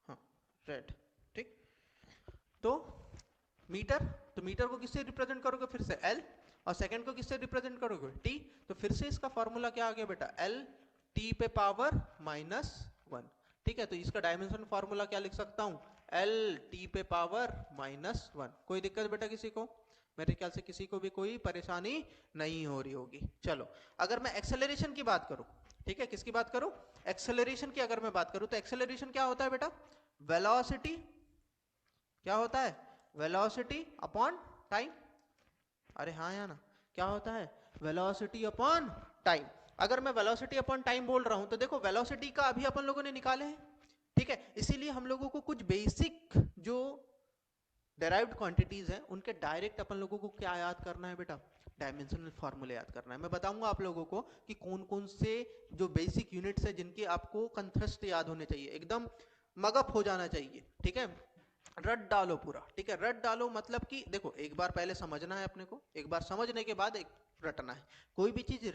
हाँ रेड, ठीक। तो मीटर, तो मीटर को किससे रिप्रेजेंट करोगे फिर से L, और सेकंड को किससे रिप्रेजेंट करोगे T, तो फिर से इसका फॉर्मूला क्या आ गया बेटा, L T पे पावर -1, ठीक है। तो इसका डायमेंशन फॉर्मूला क्या लिख सकता हूं, L T पे पावर -1, कोई दिक्कत बेटा किसी को, मेरे ख्याल से किसी को भी कोई परेशानी नहीं हो रही होगी। चलो अगर मैं एक्सेलरेशन की बात करूं, ठीक है, किसकी बात करूं? एक्सेलरेशन की अगर मैं बात करूं तो एक्सेलरेशन क्या होता है बेटा? वेलोसिटी, क्या होता है? Velocity upon time. अरे हाँ या ना, क्या होता है? Velocity upon time. अगर मैं वेलोसिटी अपॉन टाइम बोल रहा हूं तो देखो वेलोसिटी का अभी अपन लोगों ने निकाले हैं, ठीक है, इसीलिए हम लोगों को कुछ बेसिक जो डेराइव्ड क्वांटिटीज हैं उनके डायरेक्ट अपन लोगों को क्या याद करना है बेटा? डायमेंशनल फार्मूले याद करना है। मैं बताऊंगा आप लोगों को कि कौन कौन से जो बेसिक यूनिट्स है जिनके आपको कंठस्थ याद होने चाहिए, एकदम मगअप हो जाना चाहिए, ठीक है, रट डालो पूरा, ठीक है, रट डालो मतलब कि देखो एक बार पहले समझना है अपने को, एक बार समझने के बाद एक रटना है। कोई भी चीज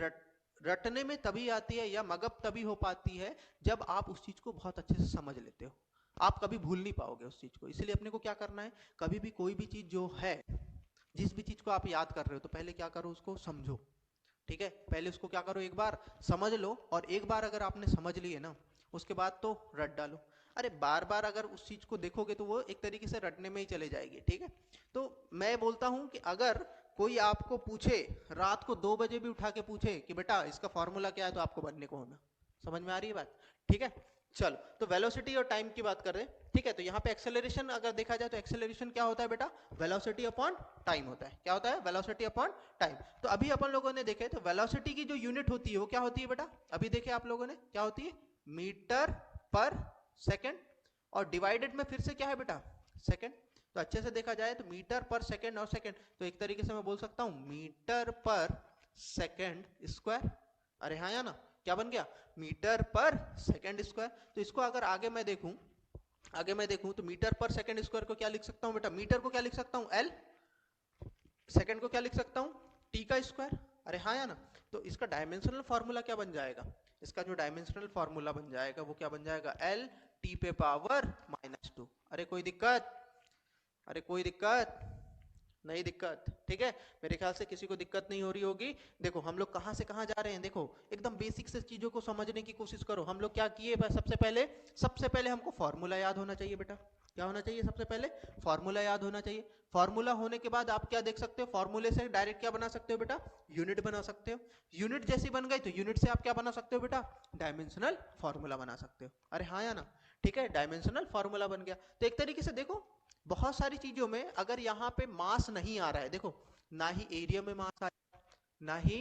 रटने में तभी आती है या मगअप तभी हो पाती है जब आप उस चीज को बहुत अच्छे से समझ लेते हो। आप कभी भूल नहीं पाओगे उस चीज को, इसलिए अपने को क्या करना है, कभी भी कोई भी चीज जो है, जिस भी चीज को आप याद कर रहे हो तो पहले क्या करो, उसको समझो, ठीक है, पहले उसको क्या करो, एक बार समझ लो, और एक बार अगर आपने समझ लिए ना उसके बाद तो रट डालो। अरे बार बार अगर उस चीज को देखोगे तो वो एक तरीके से रटने में ही चले जाएगी, ठीक है। तो मैं बोलता हूं कि अगर कोई आपको पूछे, रात को 2 बजे भी उठा के पूछे कि बेटा इसका फॉर्मूला क्या है, तो आपको बनने को होना। समझ में आ रही है बात? ठीक है, चलो तो वेलोसिटी और टाइम की बात कर रहे हैं, ठीक है। तो यहाँ पे एक्सेलरेशन अगर देखा जाए तो एक्सेलरेशन क्या होता है बेटा? वेलोसिटी अपॉन टाइम होता है। क्या होता है? Velocity upon time. तो अभी अपन लोगों ने देखे तो वेलोसिटी की जो यूनिट होती है वो क्या होती है बेटा? अभी देखे आप लोगों ने, क्या होती है? मीटर पर सेकेंड, और डिवाइडेड में फिर से क्या है बेटा? सेकेंड। तो अच्छे से देखा जाए तो मीटर पर सेकेंड और सेकेंड, तो एक तरीके से मैं बोल सकता हूं मीटर पर सेकेंड स्क्वायर। अरे हाँ या ना, क्या बन गया? मीटर पर सेकेंड स्क्वायर। तो इसको अगर आगे मैं देखूं तो मीटर पर सेकेंड स्क्वायर को क्या लिख सकता हूं बेटा? मीटर को क्या लिख सकता हूं? एल। सेकेंड को क्या लिख सकता हूं? टी का स्क्वायर। अरे हाँ या ना, तो इसका डायमेंशनल फॉर्मूला क्या बन जाएगा? इसका जो डायमेंशनल फॉर्मूला बन जाएगा वो क्या बन जाएगा? एल टी पे पावर -2। अरे कोई दिक्कत? अरे कोई दिक्कत? नहीं दिक्कत, ठीक है। मेरे ख्याल से किसी को दिक्कत नहीं हो रही होगी। देखो हम लोग कहां से कहां जा रहे हैं, देखो एकदम बेसिक से चीजों को समझने की कोशिश करो। हम लोग क्या किए? सबसे पहले हमको फॉर्मूला याद होना चाहिए बेटा। क्या होना चाहिए? सबसे पहले फॉर्मूला याद होना चाहिए। फॉर्मूला होने के बाद आप क्या देख सकते हो? फॉर्मूले से डायरेक्ट क्या बना सकते हो बेटा? यूनिट बना सकते हो। यूनिट जैसी बन गई तो यूनिट से आप क्या बना सकते हो बेटा? डायमेंशनल फॉर्मूला बना सकते हो। अरे हाँ या ना, ठीक है, डायमेंशनल फॉर्मूला बन गया। तो एक तरीके से देखो बहुत सारी चीजों में अगर यहाँ पे मास नहीं आ रहा है, देखो ना ही एरिया में मास आया, ना ही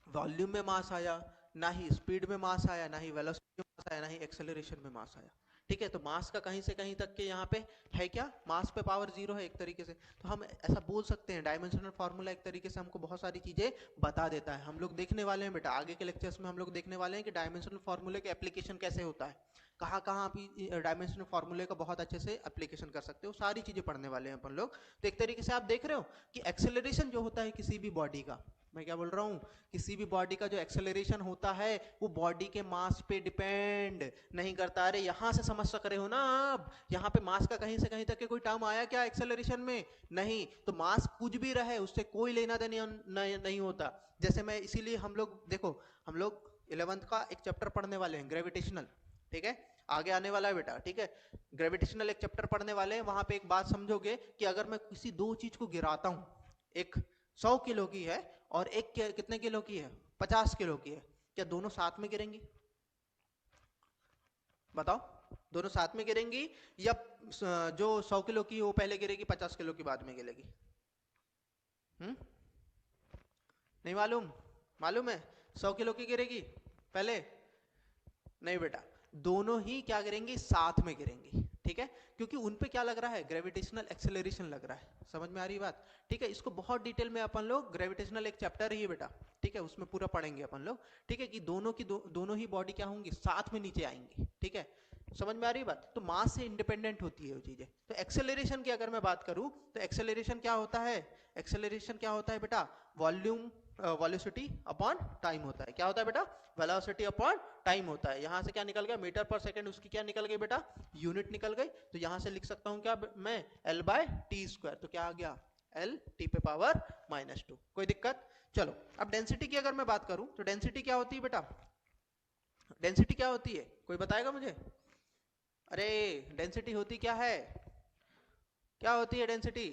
वॉल्यूम में मास आया, ना ही स्पीड में मास आया, ना ही वेलोसिटी में मास आया, ना ही एक्सेलरेशन में मास आया, ठीक है। तो मास का कहीं से कहीं तक के यहाँ पे है क्या? मास पे पावर 0 है एक तरीके से। तो हम ऐसा बोल सकते हैं डायमेंशनल फार्मूला एक तरीके से हमको बहुत सारी चीजें बता देता है। हम लोग देखने वाले हैं बेटा, आगे के लेक्चर्स में हम लोग देखने वाले हैं कि डायमेंशनल फार्मूले के एप्लीकेशन कैसे होता है, कहाँ कहाँ आप डायमेंशनल फार्मूले का बहुत अच्छे से एप्लीकेशन कर सकते हो, सारी चीजें पढ़ने वाले हैं अपन लोग। तो एक तरीके से आप देख रहे हो कि एक्सेलरेशन जो होता है किसी भी बॉडी का, मैं क्या बोल रहा हूँ, किसी भी बॉडी का जो एक्सेलरेशन होता है वो बॉडी के मास पे डिपेंड नहीं करता। अरे यहां से समझ सक रहे हो ना आप, यहाँ पे मास का कहीं से कहीं तक के कोई टर्म आया क्या एक्सेलरेशन में? नहीं। तो मास कुछ भी रहे उससे कोई लेना देना नहीं होता। जैसे मैं इसीलिए हम लोग देखो, हम लोग 11th का एक चैप्टर पढ़ने वाले हैं ग्रेविटेशनल, ठीक है, आगे आने वाला है बेटा, ठीक है। ग्रेविटेशनल एक चैप्टर पढ़ने वाले हैं, वहां पे एक बात समझोगे कि अगर मैं किसी दो चीज को गिराता हूं, एक 100 किलो की है और एक कितने किलो की है? 50 किलो की है, क्या दोनों साथ में गिरेंगी? बताओ, दोनों साथ में गिरेंगी या जो 100 किलो की वो पहले गिरेगी, 50 किलो की बाद में गिरेगी? नहीं मालूम? मालूम है 100 किलो की गिरेगी पहले? नहीं बेटा, दोनों ही क्या गिरेंगी? साथ में गिरेंगी, ठीक है, क्योंकि उन पे क्या लग रहा है? ग्रेविटेशनल एक्सेलरेशन लग रहा है। समझ में आ रही बात? ठीक है, इसको बहुत डिटेल में अपन लोग, ग्रेविटेशनल एक चैप्टर ही है बेटा, ठीक है, उसमें पूरा पढ़ेंगे अपन लोग, ठीक है, कि दोनों ही बॉडी क्या होंगी? साथ में नीचे आएंगी, ठीक है। समझ में आ रही बात? तो मास से इंडिपेंडेंट होती है वो चीजें। तो एक्सेलरेशन की अगर मैं बात करूं तो एक्सेलरेशन क्या होता है? एक्सेलरेशन क्या होता है बेटा? वॉल्यूम वेलोसिटी अपॉन टाइम होता है। क्या होता है बेटा? वेलोसिटी अपॉन टाइम होता है। यहां से क्या निकल गया? मीटर पर सेकंड, उसकी क्या निकल गई बेटा? यूनिट निकल गई। तो यहां से लिख सकता हूं क्या मैं? L by T square. तो क्या आ गया? एल टी पे पावर -2। कोई दिक्कत? चलो अब डेंसिटी की अगर मैं बात करूं तो डेंसिटी क्या होती है बेटा? डेंसिटी क्या होती है? कोई बताएगा मुझे? अरे डेंसिटी होती क्या है? क्या होती है डेंसिटी?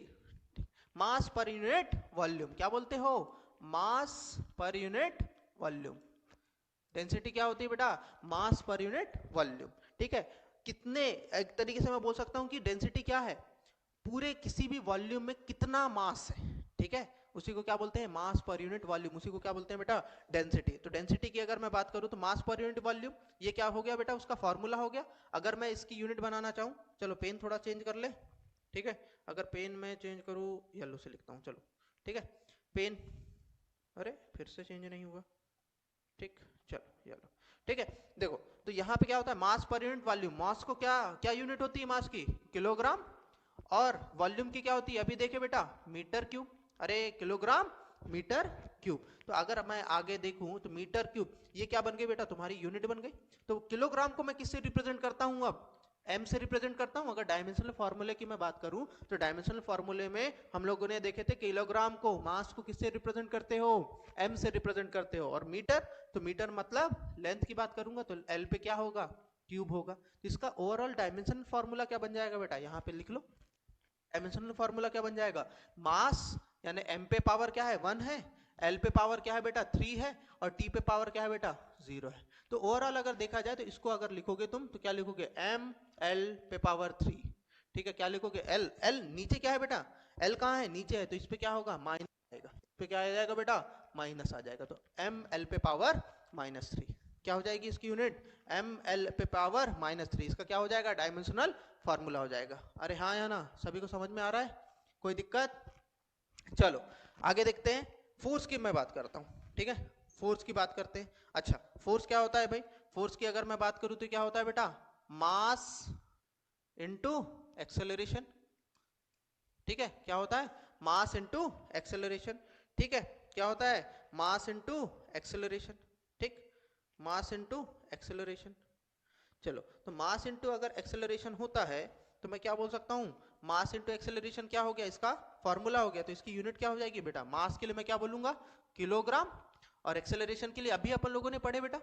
मास पर यूनिट वॉल्यूम। क्या बोलते हो? मास पर यूनिट वॉल्यूम। डेंसिटी क्या होती है बेटा? मास पर यूनिट वॉल्यूम। ठीक है, कितने, एक तरीके से मैं बोल सकता हूं कि डेंसिटी क्या है, पूरे किसी भी वॉल्यूम में कितना मास है। ठीक है, उसी को क्या बोलते हैं? मास पर यूनिट वॉल्यूम, उसी को क्या बोलते हैं बेटा? डेंसिटी। तो डेंसिटी की अगर मैं बात करूं तो मास पर यूनिट वॉल्यूम, ये क्या हो गया बेटा? उसका फॉर्मूला हो गया। अगर मैं इसकी यूनिट बनाना चाहूं, चलो पेन थोड़ा चेंज कर ले। ठीक है, अगर पेन में चेंज करूं, येलो से लिखता हूं, चलो ठीक है, पेन, अरे फिर से चेंज नहीं हुआ, ठीक, चलो येलो। ठीक है, देखो तो यहाँ पे क्या होता है? मास पर यूनिट वॉल्यूम, मास को क्या क्या यूनिट होती है मास की? किलोग्राम, और वॉल्यूम की क्या होती है? अभी देखे बेटा, मीटर क्यूब। अरे किलोग्राम मीटर क्यूब। तो अगर मैं आगे देखूं तो मीटर क्यूब, ये क्या बन गई बेटा? तुम्हारी यूनिट बन गई। तो किलोग्राम को मैं किससे रिप्रेजेंट करता हूं? अब m से रिप्रेजेंट करता हूं। अगर डायमेंशनल फार्मूले की मैं बात करूं तो डायमेंशनल फार्मूले में हम लोगों ने देखे थे किलोग्राम को, मास को किससे रिप्रेजेंट करते हो? m से रिप्रेजेंट करते हो। और मीटर, तो मीटर मतलब लेंथ की बात करूंगा तो l पे क्या होगा? क्यूब होगा। तो इसका ओवरऑल डायमेंशनल फार्मूला क्या बन जाएगा बेटा? यहाँ पे लिख लो। डायमेंशनल फार्मूला क्या बन जाएगा? मास यानी m पे पावर क्या है? 1 है, l पे पावर क्या है बेटा? 3 है, और t पे पावर क्या है बेटा? 0 है। तो ओवरऑल अगर देखा जाए तो इसको अगर लिखोगे तुम तो क्या लिखोगे? m l पे पावर 3। ठीक है, क्या लिखोगे? l, l नीचे क्या है बेटा? l कहाँ है? नीचे है, तो इस पे क्या होगा? माइनस आएगा। इस पे क्या आ जाएगा बेटा? माइनस आ जाएगा। तो m l पे पावर -3 क्या हो जाएगी इसकी यूनिट? m l पे पावर -3। इसका क्या हो जाएगा? डायमेंशनल फार्मूला हो जाएगा। अरे हाँ या ना, सभी को समझ में आ रहा है? कोई दिक्कत? चलो आगे देखते हैं। फोर्स की मैं बात करता हूं। ठीक है, फोर्स की बात करते हैं। अच्छा, फोर्स क्या होता है भाई? फोर्स की अगर मैं बात करूं तो क्या होता है बेटा? Mass into acceleration. ठीक है, क्या होता है? Mass into acceleration. ठीक है, क्या होता है? Mass into acceleration. ठीक, मास इनटू एक्सेलरेशन। चलो, तो मास इनटू अगर एक्सेलरेशन होता है तो मैं क्या बोल सकता हूं? मास इनटू एक्सेलरेशन क्या हो गया? इसका फॉर्मूला हो गया। तो इसकी यूनिट क्या हो जाएगी बेटा? मास के लिए मैं क्या बोलूंगा? किलोग्राम, और एक्सेलरेशन के लिए अभी अपन लोगों ने पढ़े बेटा,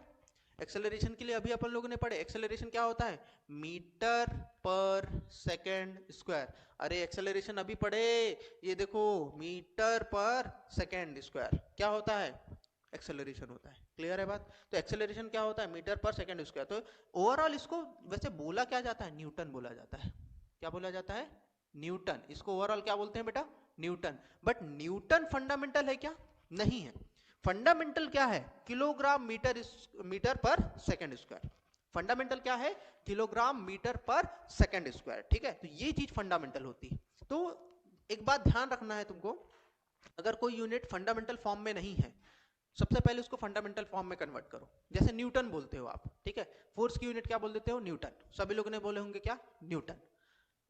एक्सेलरेशन के लिए अभी अपन लोगों ने पढ़े, एक्सेलरेशन क्या होता है? मीटर पर सेकेंड स्क्वायर। अरे एक्सेलरेशन अभी पढ़े, ये देखो, मीटर पर सेकेंड स्क्वायर क्या होता है? एक्सेलरेशन होता है। क्लियर है बात? तो एक्सेलरेशन क्या होता है? मीटर पर सेकेंड स्क्वायर। तो ओवरऑल इसको वैसे बोला क्या जाता है? न्यूटन बोला जाता है। क्या बोला जाता है? न्यूटन। इसको ओवरऑल क्या बोलते हैं बेटा? न्यूटन। बट न्यूटन फंडामेंटल है क्या? नहीं है। फंडामेंटल क्या है? किलोग्राम मीटर पर सेकेंड स्क्वायर। फंडामेंटल क्या है? किलोग्राम मीटर पर सेकेंड स्क्वायर। ठीक है, तो ये चीज फंडामेंटल होती है। तो एक बात ध्यान रखना है तुमको, अगर कोई यूनिट फंडामेंटल फॉर्म में नहीं है, सबसे पहले उसको फंडामेंटल फॉर्म में कन्वर्ट करो। जैसे न्यूटन बोलते हो आप, ठीक है, फोर्स की यूनिट क्या बोल देते हो? न्यूटन। सभी लोगों ने बोले होंगे क्या? न्यूटन।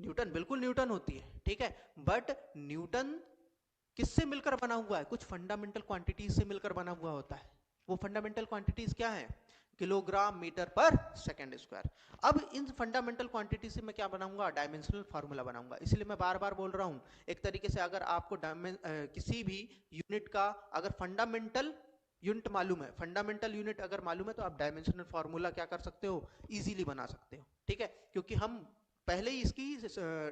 न्यूटन बिल्कुल न्यूटन होती है। ठीक है, बट न्यूटन किससे मिलकर बना हुआ है? कुछ फंडामेंटल क्वांटिटीज से मिलकर बना हुआ होता है। वो फंडामेंटल क्वांटिटीज क्या है? किलोग्राम मीटर पर सेकेंड स्क्वायर। अब इन फंडामेंटल क्वांटिटी से मैं क्या बनाऊंगा? डायमेंशनल फार्मूला बनाऊंगा। इसलिए मैं बार बार बोल रहा हूं, एक तरीके से अगर आपको किसी भी यूनिट का अगर फंडामेंटल यूनिट मालूम है, फंडामेंटल यूनिट अगर मालूम है, तो आप डायमेंशनल फार्मूला क्या कर सकते हो? इजीली बना सकते हो। ठीक है, क्योंकि हम पहले ही इसकी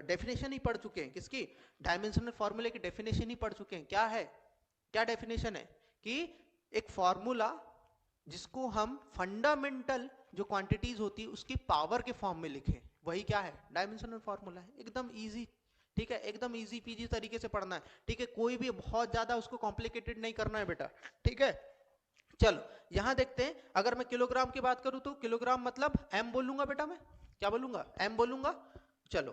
डेफिनेशन ही पढ़ चुके हैं। किसकी? डायमेंशनल फार्मूले की डेफिनेशन ही पढ़ चुके हैं। क्या है? क्या डेफिनेशन है? कि एक फार्मूला जिसको हम फंडामेंटल जो क्वांटिटीज होती है उसकी पावर के फॉर्म में लिखें, वही क्या है? डायमेंशनल फार्मूला है। एकदम इजी। ठीक है, एकदम इजी पीजी तरीके से पढ़ना है। ठीक है, कोई भी बहुत ज्यादा उसको कॉम्प्लिकेटेड नहीं करना है बेटा। ठीक है, चलो यहां देखते हैं। अगर मैं किलोग्राम की बात करूं तो किलोग्राम मतलब m बोलूंगा बेटा, मैं क्या बोलूंगा? m बोलूंगा। चलो,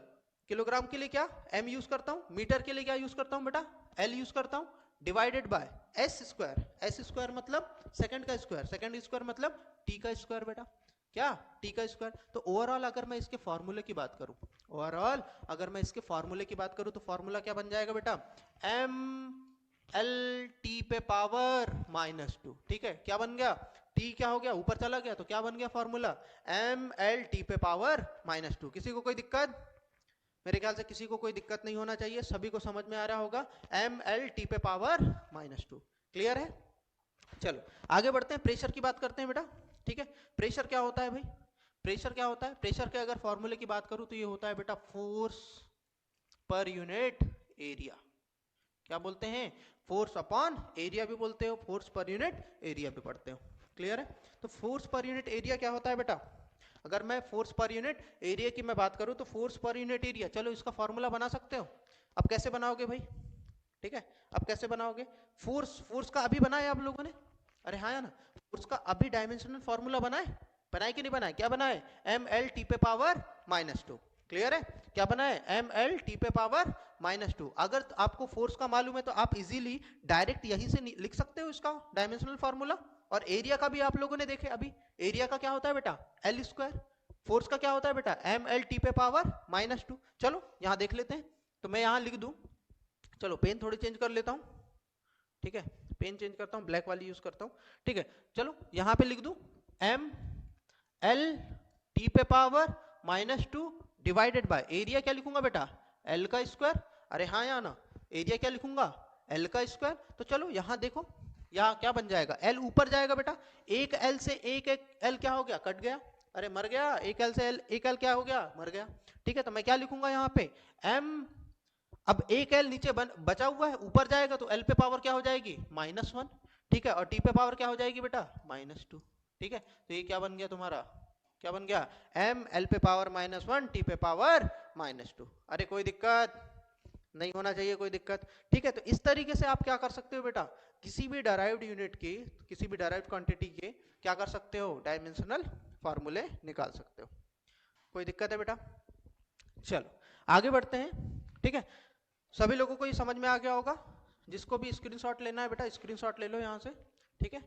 किलोग्राम के लिए क्या m यूज करता हूं, मीटर के लिए क्या यूज करता हूं बेटा? l यूज करता हूं, divided by s square. s square मतलब सेकंड का स्क्वायर, सेकंड स्क्वायर मतलब t का स्क्वायर बेटा। क्या? t का स्क्वायर। तो ओवरऑल अगर मैं इसके फॉर्मूले की बात करूं, ओवरऑल अगर मैं इसके फॉर्मूले की बात करूं तो फॉर्मूला क्या बन जाएगा बेटा? m l t पे पावर -2। ठीक है, क्या बन गया? t क्या हो गया? ऊपर चला गया, तो क्या बन गया फॉर्मूला? m l t पे पावर -2। किसी को कोई दिक्कत? मेरे ख्याल से किसी को कोई दिक्कत नहीं होना चाहिए, सभी को समझ में आ रहा होगा। m l t पे पावर -2। क्लियर है? चलो आगे बढ़ते हैं, प्रेशर की बात करते हैं बेटा। ठीक है, प्रेशर क्या होता है भाई? प्रेशर क्या होता है? प्रेशर के अगर फॉर्मूले की बात करूं तो ये होता है बेटा फोर्स पर यूनिट एरिया। क्या बोलते हैं? फोर्स अपॉन एरिया भी बोलते हो, फोर्स पर यूनिट एरिया भी पढ़ते हो। क्लियर है? तो फोर्स पर यूनिट एरिया क्या होता है बेटा? अगर मैं फोर्स पर यूनिट एरिया की मैं बात करूं तो फोर्स पर यूनिट एरिया, चलो इसका फॉर्मूला बना सकते हो। अब कैसे बनाओगे भाई? ठीक है, अब कैसे बनाओगे? फोर्स का अभी बनाया आप लोगों ने? अरे हाँ या ना? फोर्स का अभी डायमेंशनल फॉर्मूला बनाए? बनाए कि नहीं बनाए? क्या बनाए? एम एल टी पे पावर -2। क्लियर है? क्या बनाए? एम एल टी पे पावर -2। अगर आपको फोर्स का मालूम है तो आप इजीली डायरेक्ट यहीं से लिख सकते हो इसका डायमेंशनल फॉर्मूला। और एरिया का भी आप लोगों ने देखे अभी, एरिया का क्या होता है बेटा? L square. फोर्स का क्या होता है बेटा? एम एल टी पे पावर -2। चलो यहां देख लेते हैं, तो मैं यहां लिख दूं, चलो पेन थोड़ी चेंज कर लेता हूं। ठीक है, पेन चेंज करता हूं, ब्लैक वाली यूज करता हूं। ठीक है, चलो यहां पे लिख दूं एम एल टी पे पावर -2 डिवाइडेड बाय एरिया क्या लिखूंगा बेटा? एल का स्क्वायर। अरे हाँ या ना? एरिया क्या लिखूंगा? एल का स्क्वायर। तो चलो यहां देखो, यहाँ क्या बन जाएगा? एल ऊपर जाएगा बेटा, एक एल से एक एल क्या हो गया? कट गया। अरे मर गया, एक एल से एल, एक एल क्या हो गया? मर गया। ठीक है, तो मैं क्या लिखूंगा यहाँ पे? एम, अब एक एल नीचे बचा हुआ है, ऊपर जाएगा तो एल पे पावर क्या हो जाएगी? -1। ठीक है, और टी पे पावर क्या हो जाएगी बेटा? -2। ठीक है, तो ये क्या बन गया तुम्हारा? क्या बन गया? एम एल पे पावर -1 टी पे पावर -2। अरे कोई दिक्कत नहीं होना चाहिए, कोई दिक्कत। ठीक है, तो इस तरीके से आप क्या कर सकते हो बेटा? किसी भी डराइव्ड यूनिट की, किसी भी डराइव्ड क्वांटिटी के क्या कर सकते हो? डायमेंशनल फॉर्मूले निकाल सकते हो। कोई दिक्कत है बेटा? चलो आगे बढ़ते हैं। ठीक है, सभी लोगों को ये समझ में आ गया होगा? जिसको भी स्क्रीनशॉट लेना है बेटा स्क्रीनशॉट ले लो यहाँ से। ठीक है,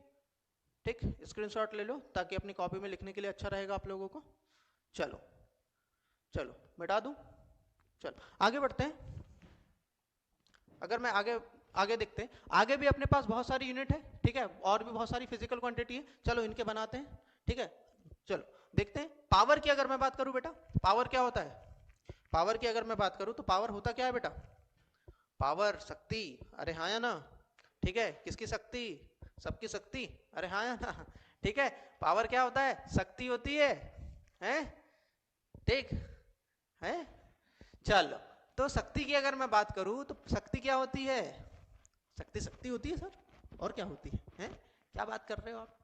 ठीक, स्क्रीनशॉट ले लो ताकि अपनी कॉपी में लिखने के लिए अच्छा रहेगा आप लोगों को। चलो चलो मिटा दूं, चलो आगे बढ़ते हैं। अगर मैं आगे देखते हैं, आगे भी अपने पास बहुत सारी यूनिट है। ठीक है, और भी बहुत सारी फिजिकल क्वांटिटी है, चलो इनके बनाते हैं। ठीक है, चलो देखते हैं। पावर की अगर मैं बात करूं बेटा, पावर क्या होता है? पावर की अगर मैं बात करूं तो पावर होता क्या है बेटा? पावर शक्ति। अरे हाँ या ना? ठीक है, किसकी शक्ति? सबकी शक्ति। अरे हाँ या ना? ठीक है, पावर क्या होता है? शक्ति होती है, हैं? ठीक है, चलो तो शक्ति की अगर मैं बात करूं तो शक्ति क्या होती है? शक्ति शक्ति होती है सर, और क्या होती है? हैं? क्या बात कर रहे हो आप?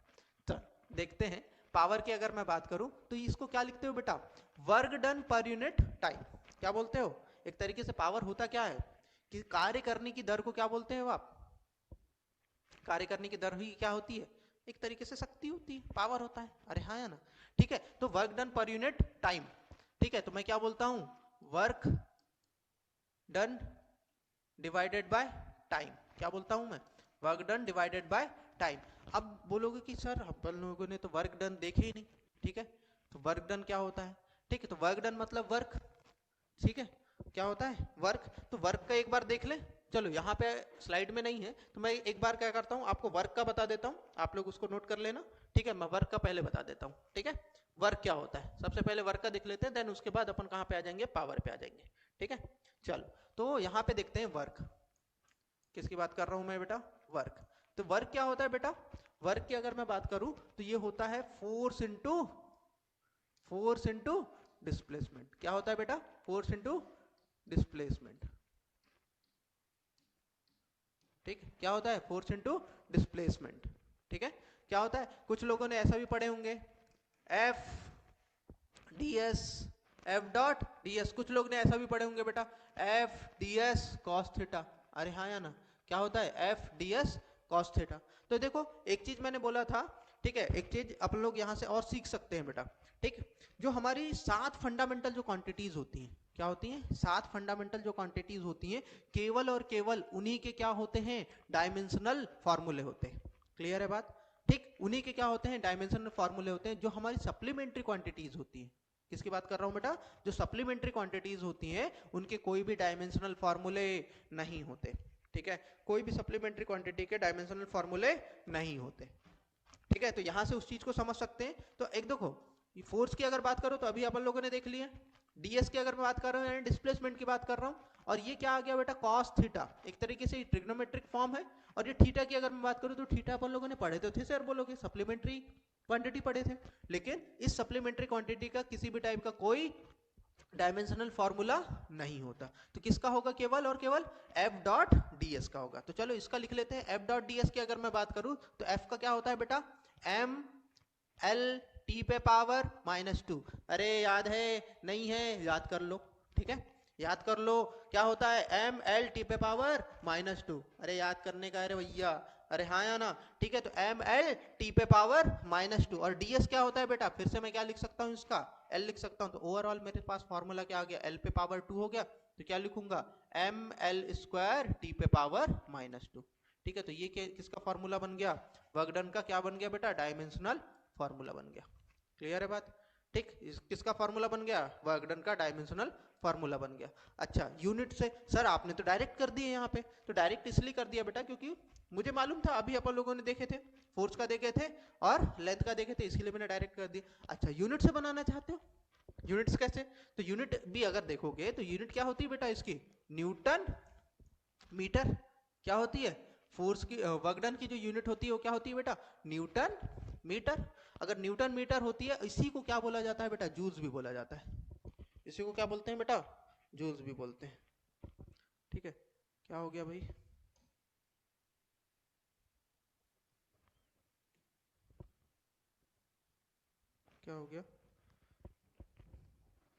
चलो देखते हैं। पावर की अगर मैं बात करूं तो इसको क्या लिखते हो बेटा? Work done per unit time. क्या बोलते हो? एक तरीके से पावर होता क्या है कि कार्य करने की दर को क्या बोलते हो आप? कार्य करने की दर ही क्या होती है? एक तरीके से शक्ति होती है, पावर होता है। अरे हाँ या ना? ठीक है, तो work done per unit time. ठीक है, तो मैं क्या बोलता हूं? Work done divided by time. क्या बोलता हूं मैं? Work done divided by time. अब बोलोगे कि सर अपन लोगों ने तो वर्क डन देखे ही नहीं। ठीक है, तो वर्क डन क्या होता है? ठीक है, तो वर्क डन मतलब वर्क। ठीक है, क्या होता है? वर्क। तो वर्क का एक बार देख ले। चलो यहाँ पे स्लाइड में नहीं है तो मैं एक बार क्या करता हूँ, आपको वर्क का बता देता हूँ, आप लोग उसको नोट कर लेना। ठीक है, मैं वर्क का पहले बता देता हूँ। ठीक है, वर्क क्या होता है सबसे पहले वर्क का देख लेते हैं, देन उसके बाद अपन कहाँ पे आ जाएंगे? पावर पे आ जाएंगे। ठीक है, चलो तो यहाँ पे देखते हैं वर्क। किसकी बात कर रहा हूं मैं बेटा? वर्क। तो वर्क क्या होता है बेटा? वर्क की अगर मैं बात करूं तो ये होता है फोर्स इंटू डिस्प्लेसमेंट। क्या होता है बेटा? Force into displacement. ठीक, क्या होता है? Force into displacement. ठीक है, क्या होता है? कुछ लोगों ने ऐसा भी पढ़े होंगे, F D S, F dot D S. कुछ लोग ने ऐसा भी पढ़े होंगे बेटा, F D S cos theta. अरे हाँ या ना? क्या होता है? F D S cos theta. तो देखो एक चीज मैंने बोला था, ठीक है, एक चीज अपन लोग यहाँ से और सीख सकते हैं बेटा। ठीक, जो हमारी 7 फंडामेंटल जो क्वांटिटीज होती हैं, क्या होती हैं? 7 फंडामेंटल जो क्वांटिटीज होती हैं, केवल और केवल उन्हीं के क्या होते हैं? डायमेंशनल फॉर्मूले होते हैं। क्लियर है बात? ठीक, उन्हीं के क्या होते हैं? डायमेंशनल फॉर्मूले होते हैं। जो हमारी सप्लीमेंट्री क्वांटिटीज होती हैं, किसकी बात कर रहा हूं बेटा? जो सप्लीमेंट्री क्वांटिटीज होती हैं उनके कोई भी डायमेंशनल फॉर्मूले नहीं होते। ठीक है, कोई भी सप्लीमेंट्री क्वांटिटी के डायमेंशनल फॉर्मूले नहीं होते। ठीक है, तो यहां से उस चीज को समझ सकते हैं। तो एक देखो, फोर्स की अगर बात करो तो अभी अपन लोगों ने देख लिया। डीएस की अगर मैं बात कर रहा हूँ, डिस्प्लेसमेंट की बात कर रहा हूँ, और ये क्या आ गया बेटा? Cos theta. एक तरीके से ट्रिग्नोमेट्रिक फॉर्म है। और ये थीटा की अगर मैं बात करूँ तो थीटा अपन लोगों ने पढ़े तो थे सर, बोलोगे सप्लीमेंट्री क्वांटिटी पढ़े थे, लेकिन इस सप्लीमेंट्री क्वांटिटी का किसी भी टाइप का कोई डायमेंशनल फॉर्मूला नहीं होता। तो किसका होगा? केवल और केवल एफ डॉट डी एस का होगा। तो चलो इसका लिख लेते हैं। एफ डॉट डी एस की अगर मैं बात करूं तो एफ का क्या होता है बेटा? एम एल टी पे पावर -2। अरे याद है? नहीं है? याद कर लो। ठीक है, याद कर लो। क्या होता है? एम एल टी पे पावर -2। अरे याद करने का, अरे भैया, अरे हाँ या ना? ठीक है, तो एम एल टी पे पावर -2। और डी एस क्या होता है बेटा? फिर से मैं क्या लिख सकता हूँ इसका? एल लिख सकता हूँ। तो ओवरऑल मेरे पास फॉर्मूला क्या आ गया? एल पे पावर 2 हो गया। तो क्या लिखूंगा? एम एल स्क्वायर टी पे पावर -2। ठीक है, तो ये किसका फॉर्मूला बन गया? वर्क डन का क्या बन गया बेटा? डायमेंशनल फॉर्मूला बन गया। क्लियर है बात? ठीक, किसका फॉर्मूला बन गया? वर्क डन का डायमेंशनल फॉर्मूला बन गया। अच्छा, यूनिट से सर आपने तो डायरेक्ट कर दिए यहाँ पे। तो डायरेक्ट इसलिए कर दिया बेटा क्योंकि मुझे मालूम था, अभी अपन लोगों ने देखे थे, फोर्स का देखे थे और लेंथ का देखे थे, इसलिए मैंने डायरेक्ट कर दिया। अच्छा, यूनिट से बनाना चाहते हो? यूनिट्स कैसे? तो यूनिट भी अगर देखोगे तो यूनिट क्या होती है बेटा इसकी? Newton metre. क्या होती है? फोर्स की, वर्क डन की जो यूनिट होती है वो क्या होती है बेटा? Newton metre. अगर न्यूटन मीटर होती है, इसी को क्या बोला जाता है बेटा? जूल्स भी बोला जाता है। इसी को क्या बोलते हैं बेटा? जूल्स भी बोलते हैं। ठीक है, क्या हो गया भाई? क्या हो गया?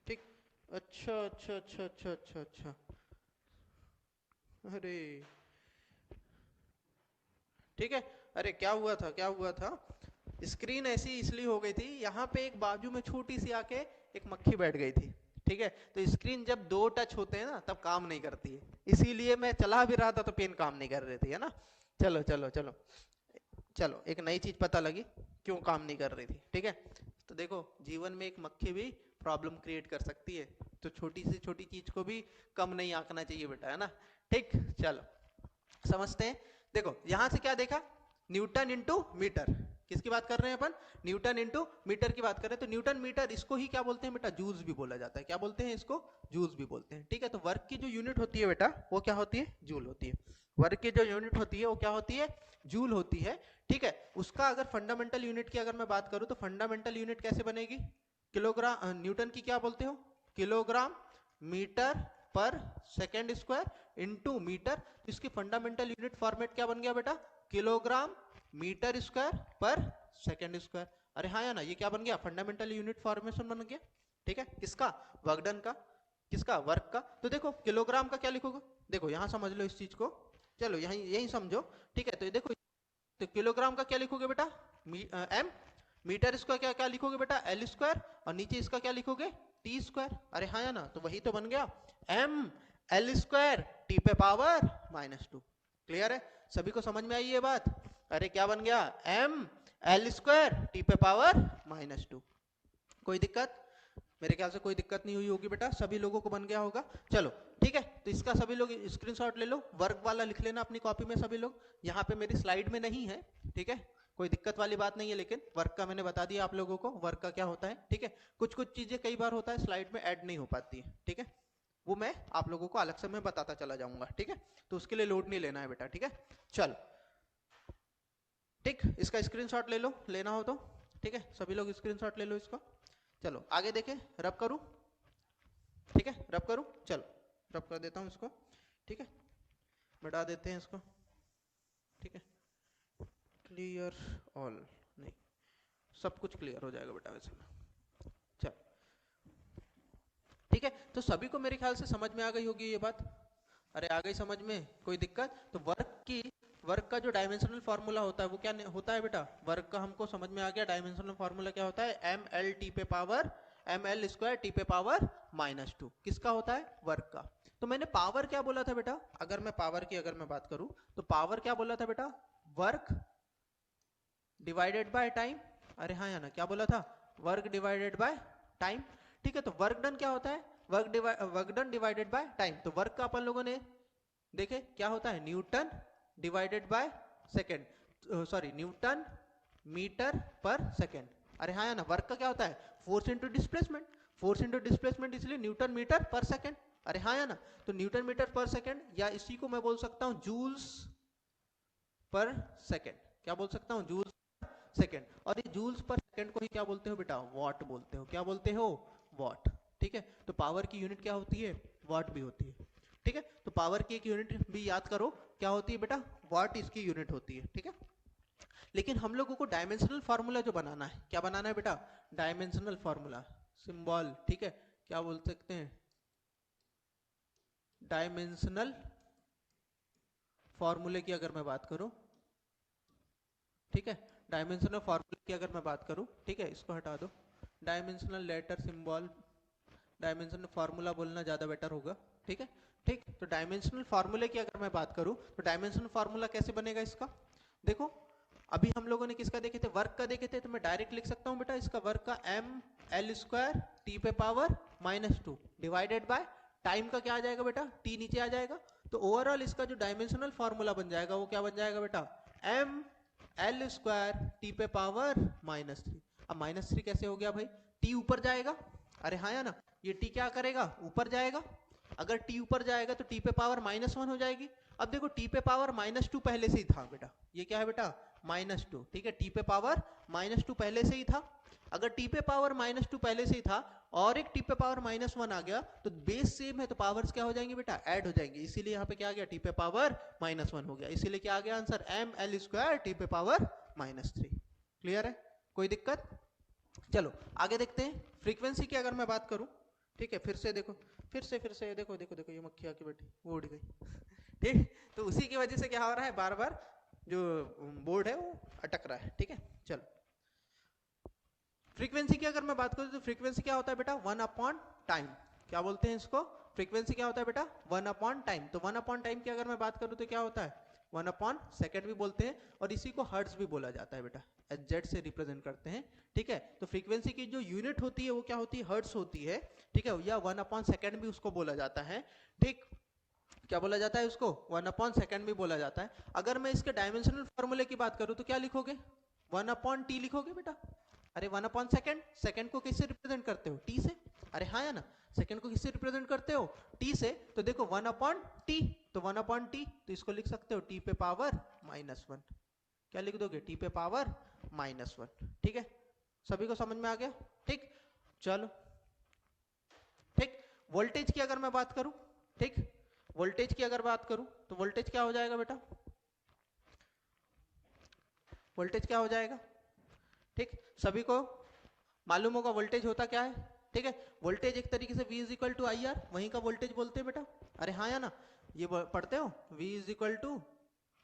ठीक, अच्छा अच्छा अच्छा अच्छा अच्छा अच्छा। अरे ठीक है, अरे क्या हुआ था, क्या हुआ था? स्क्रीन ऐसी इसलिए हो गई थी, यहाँ पे एक बाजू में छोटी सी आके एक मक्खी बैठ गई थी। ठीक है, तो स्क्रीन जब दो टच होते हैं ना तब काम नहीं करती है, इसीलिए मैं चला भी रहा था तो पेन काम नहीं कर रही थी, है ना? चलो चलो चलो चलो, एक नई चीज पता लगी क्यों काम नहीं कर रही थी। ठीक है, तो देखो जीवन में एक मक्खी भी प्रॉब्लम क्रिएट कर सकती है, तो छोटी से छोटी चीज को भी कम नहीं आंकना चाहिए बेटा, है ना? ठीक, चलो समझते हैं। देखो यहां से क्या देखा? Newton into metre. किसकी बात कर रहे हैं अपन? न्यूटन इंटू मीटर की बात कर रहे हैं। तो न्यूटन मीटर, इसको ही क्या बोलते हैं बेटा? जूल्स भी बोला जाता है। क्या बोलते हैं इसको? जूल्स भी बोलते हैं। ठीक है, तो वर्क की जो यूनिट होती है बेटा वो क्या होती है? जूल होती है। वर्क की जो यूनिट होती है वो क्या होती है? जूल होती है। ठीक है, उसका अगर फंडामेंटल यूनिट की अगर मैं बात करूं तो फंडामेंटल यूनिट कैसे बनेगी? किलोग्राम, न्यूटन की क्या बोलते हो? किलोग्राम मीटर पर सेकेंड स्क्वायर इंटू मीटर। इसकी फंडामेंटल यूनिट फॉर्मेट क्या बन गया बेटा? किलोग्राम मीटर स्क्वायर पर सेकेंड स्क्वायर। अरे हाँ या ना? ये क्या बन गया? फंडामेंटल यूनिट फॉर्मेशन बन गया। ठीक है, किसका? वर्क डन का। किसका? वर्क का। तो देखो किलोग्राम का क्या लिखोगे? देखो यहां समझ लो इस चीज को, चलो यही यही समझो। ठीक है, तो देखो, तो किलोग्राम का क्या लिखोगे बेटा? एम। मीटर स्क्वायर क्या क्या लिखोगे बेटा? L square. और नीचे इसका क्या लिखोगे? T square. अरे हाँ या ना? तो वही तो बन गया, एम एल स्क्वायर टी पे पावर -2। क्लियर है? सभी को समझ में आई ये बात? अरे क्या बन गया? एम एल स्क्वायर टी पे पावर -2। कोई दिक्कत? मेरे ख्याल से कोई दिक्कत नहीं हुई होगी बेटा, सभी लोगों को बन गया होगा। चलो ठीक है, तो इसका सभी लोग स्क्रीनशॉट ले लो, वर्क वाला लिख लेना अपनी कॉपी में सभी लोग। यहाँ पे मेरी स्लाइड में नहीं है, ठीक है, कोई दिक्कत वाली बात नहीं है, लेकिन वर्क का मैंने बता दिया आप लोगों को, वर्क का क्या होता है। ठीक है, कुछ कुछ चीजें कई बार होता है स्लाइड में ऐड नहीं हो पाती है। ठीक है, वो मैं आप लोगों को अलग से मैं बताता चला जाऊंगा। ठीक है, तो उसके लिए लोड नहीं लेना है बेटा। ठीक है, चलो ठीक, इसका स्क्रीनशॉट ले लो, लेना हो तो। ठीक है, सभी लोग स्क्रीनशॉट ले लो इसका। चलो आगे देखें, रब करूं? ठीक है, रब करूं? चलो रब कर देता हूं इसको। ठीक है, मिटा देते हैं इसको। ठीक है, क्लियर ऑल, नहीं सब कुछ क्लियर हो जाएगा बेटा वैसे में। चल ठीक है, तो सभी को मेरे ख्याल से समझ में आ गई होगी ये बात। अरे आ गई समझ में? कोई दिक्कत? तो वर्क का जो डायमेंशनल फार्मूला होता है वो क्या होता है बेटा? वर्क का हमको समझ में आ गया, डायमेंशनल फार्मूला क्या होता है? एम एल टी पे power, M L square T पे पावर -2। किसका होता है? वर्क का। तो मैंने पावर क्या बोला था बेटा? अगर मैं पावर की अगर मैं बात करूं तो पावर क्या बोला था बेटा? Work divided by time. अरे हाँ या ना? क्या बोला था? Work divided by time. ठीक है, तो वर्क डन क्या होता है? Work done divided by time. तो वर्क का अपन लोगों ने देखे क्या होता है? Newton divided by second, sorry newton metre पर सेकेंड। अरे हाँ या ना? वर्क का क्या होता है? Force into displacement. Force into displacement, इसलिए न्यूटन मीटर पर सेकेंड। अरे हाँ या ना? तो न्यूटन मीटर पर सेकेंड, या इसी को मैं बोल सकता हूं जूल्स पर सेकेंड। क्या बोल सकता हूं? Joules second. और ये जूल्स पर सेकेंड को ही क्या बोलते हो बेटा? वॉट बोलते हो। क्या बोलते हो? वॉट। ठीक है, तो पावर की यूनिट क्या होती है, वाट भी होती है। ठीक है, तो पावर की एक यूनिट भी याद करो क्या होती है बेटा, वाट इसकी यूनिट होती है। ठीक है, लेकिन हम लोगों को डायमेंशनल फार्मूला जो बनाना है, क्या बनाना है बेटा, डायमेंशनल फार्मूला, सिंबल। ठीक है, क्या बोल सकते हैं, डायमेंशनल फार्मूले की अगर मैं बात करूं, ठीक है, डायमेंशनल फार्मूले की अगर मैं बात करूं, ठीक है, इसको हटा दो, dimensional letter symbol, dimensional formula बोलना ज्यादा बेटर होगा। ठीक है, ठीक, तो डायमेंशनल फार्मूले की अगर मैं बात करूं तो डायमेंशनल फार्मूला कैसे बनेगा इसका, देखो अभी हम लोगों ने किसका देखे थे, वर्क का देखे थे, तो मैं डायरेक्ट लिख सकता हूं बेटा इसका वर्क का एम एल स्क्वायर टी पे पावर -2 डिवाइडेड बाय टाइम का क्या आ जाएगा बेटा, टी नीचे आ जाएगा। तो ओवरऑल इसका जो डायमेंशनल फार्मूला बन जाएगा वो क्या बन जाएगा बेटा, एम एल स्क्वायर टी पे पावर -3। अब -3 कैसे हो गया भाई, टी ऊपर जाएगा, अरे हाँ या ना, ये टी क्या करेगा, ऊपर जाएगा, अगर टी ऊपर जाएगा तो टी पे पावर -1 हो जाएगी। अब देखो टी पे पावर -2 पहले से ही था बेटा, ये क्या है बेटा, -2। ठीक है, टी पे पावर -2 पहले से ही था, अगर टी पे पावर -2 पहले से ही था और एक टी पे पावर -1 आ गया तो बेस सेम है तो पावर्स क्या हो जाएंगे बेटा, ऐड हो जाएंगे, इसीलिए यहाँ पे क्या आ गया, टी पे पावर -1 हो गया, इसीलिए क्या आ गया answer, M L square T पे पावर -3। क्लियर है, कोई दिक्कत, चलो आगे देखते हैं। फ्रीक्वेंसी की अगर मैं बात करूं, ठीक है, फिर से देखो, फिर से देखो देखो देखो, ये मक्खी आके बैठी, वो उड़ गई। ठीक, तो उसी की वजह से क्या हो रहा है, बार बार जो बोर्ड है वो अटक रहा है। ठीक है, चलो फ्रीक्वेंसी की अगर मैं बात करूं तो फ्रीक्वेंसी क्या होता है बेटा, 1 टाइम, क्या बोलते हैं इसको, फ्रीक्वेंसी क्या होता है बेटा, 1 टाइम। तो 1 टाइम की अगर मैं बात करूं तो क्या होता है, 1/सेकंड भी बोलते हैं और इसी को हर्ट्ज भी बोला जाता है बेटा, जेड से रिप्रेजेंट करते हैं। ठीक है, तो फ्रीक्वेंसी की जो यूनिट होती है वो क्या होती है, हर्ट्ज होती है। ठीक है, या 1/सेकंड भी उसको बोला जाता है। ठीक, क्या बोला जाता है उसको, 1/सेकंड भी बोला जाता है। अगर मैं इसके डायमेंशनल फॉर्मूले की बात करूं तो क्या लिखोगे, 1/t लिखोगे बेटा, अरे 1/सेकंड, सेकंड को किससे रिप्रेजेंट करते हो, टी से, अरे हाँ या ना, सेकंड को किससे रिप्रेजेंट करते हो, टी से, तो देखो 1/t, तो 1/t, तो इसको लिख सकते हो टी पे पावर -1, क्या लिख दोगे, टी पे पावर -1। ठीक है, सभी को समझ में आ गया। ठीक, चलो ठीक, वोल्टेज की अगर मैं बात करूं, ठीक, वोल्टेज की अगर बात करूं तो वोल्टेज क्या हो जाएगा बेटा, वोल्टेज क्या हो जाएगा, ठीक, सभी को मालूम होगा वोल्टेज होता क्या है। ठीक है, वोल्टेज एक तरीके से V is equal to I R, वहीं का वोल्टेज बोलते हैं बेटा, अरे हाँ या ना, ये पढ़ते हो, V is equal to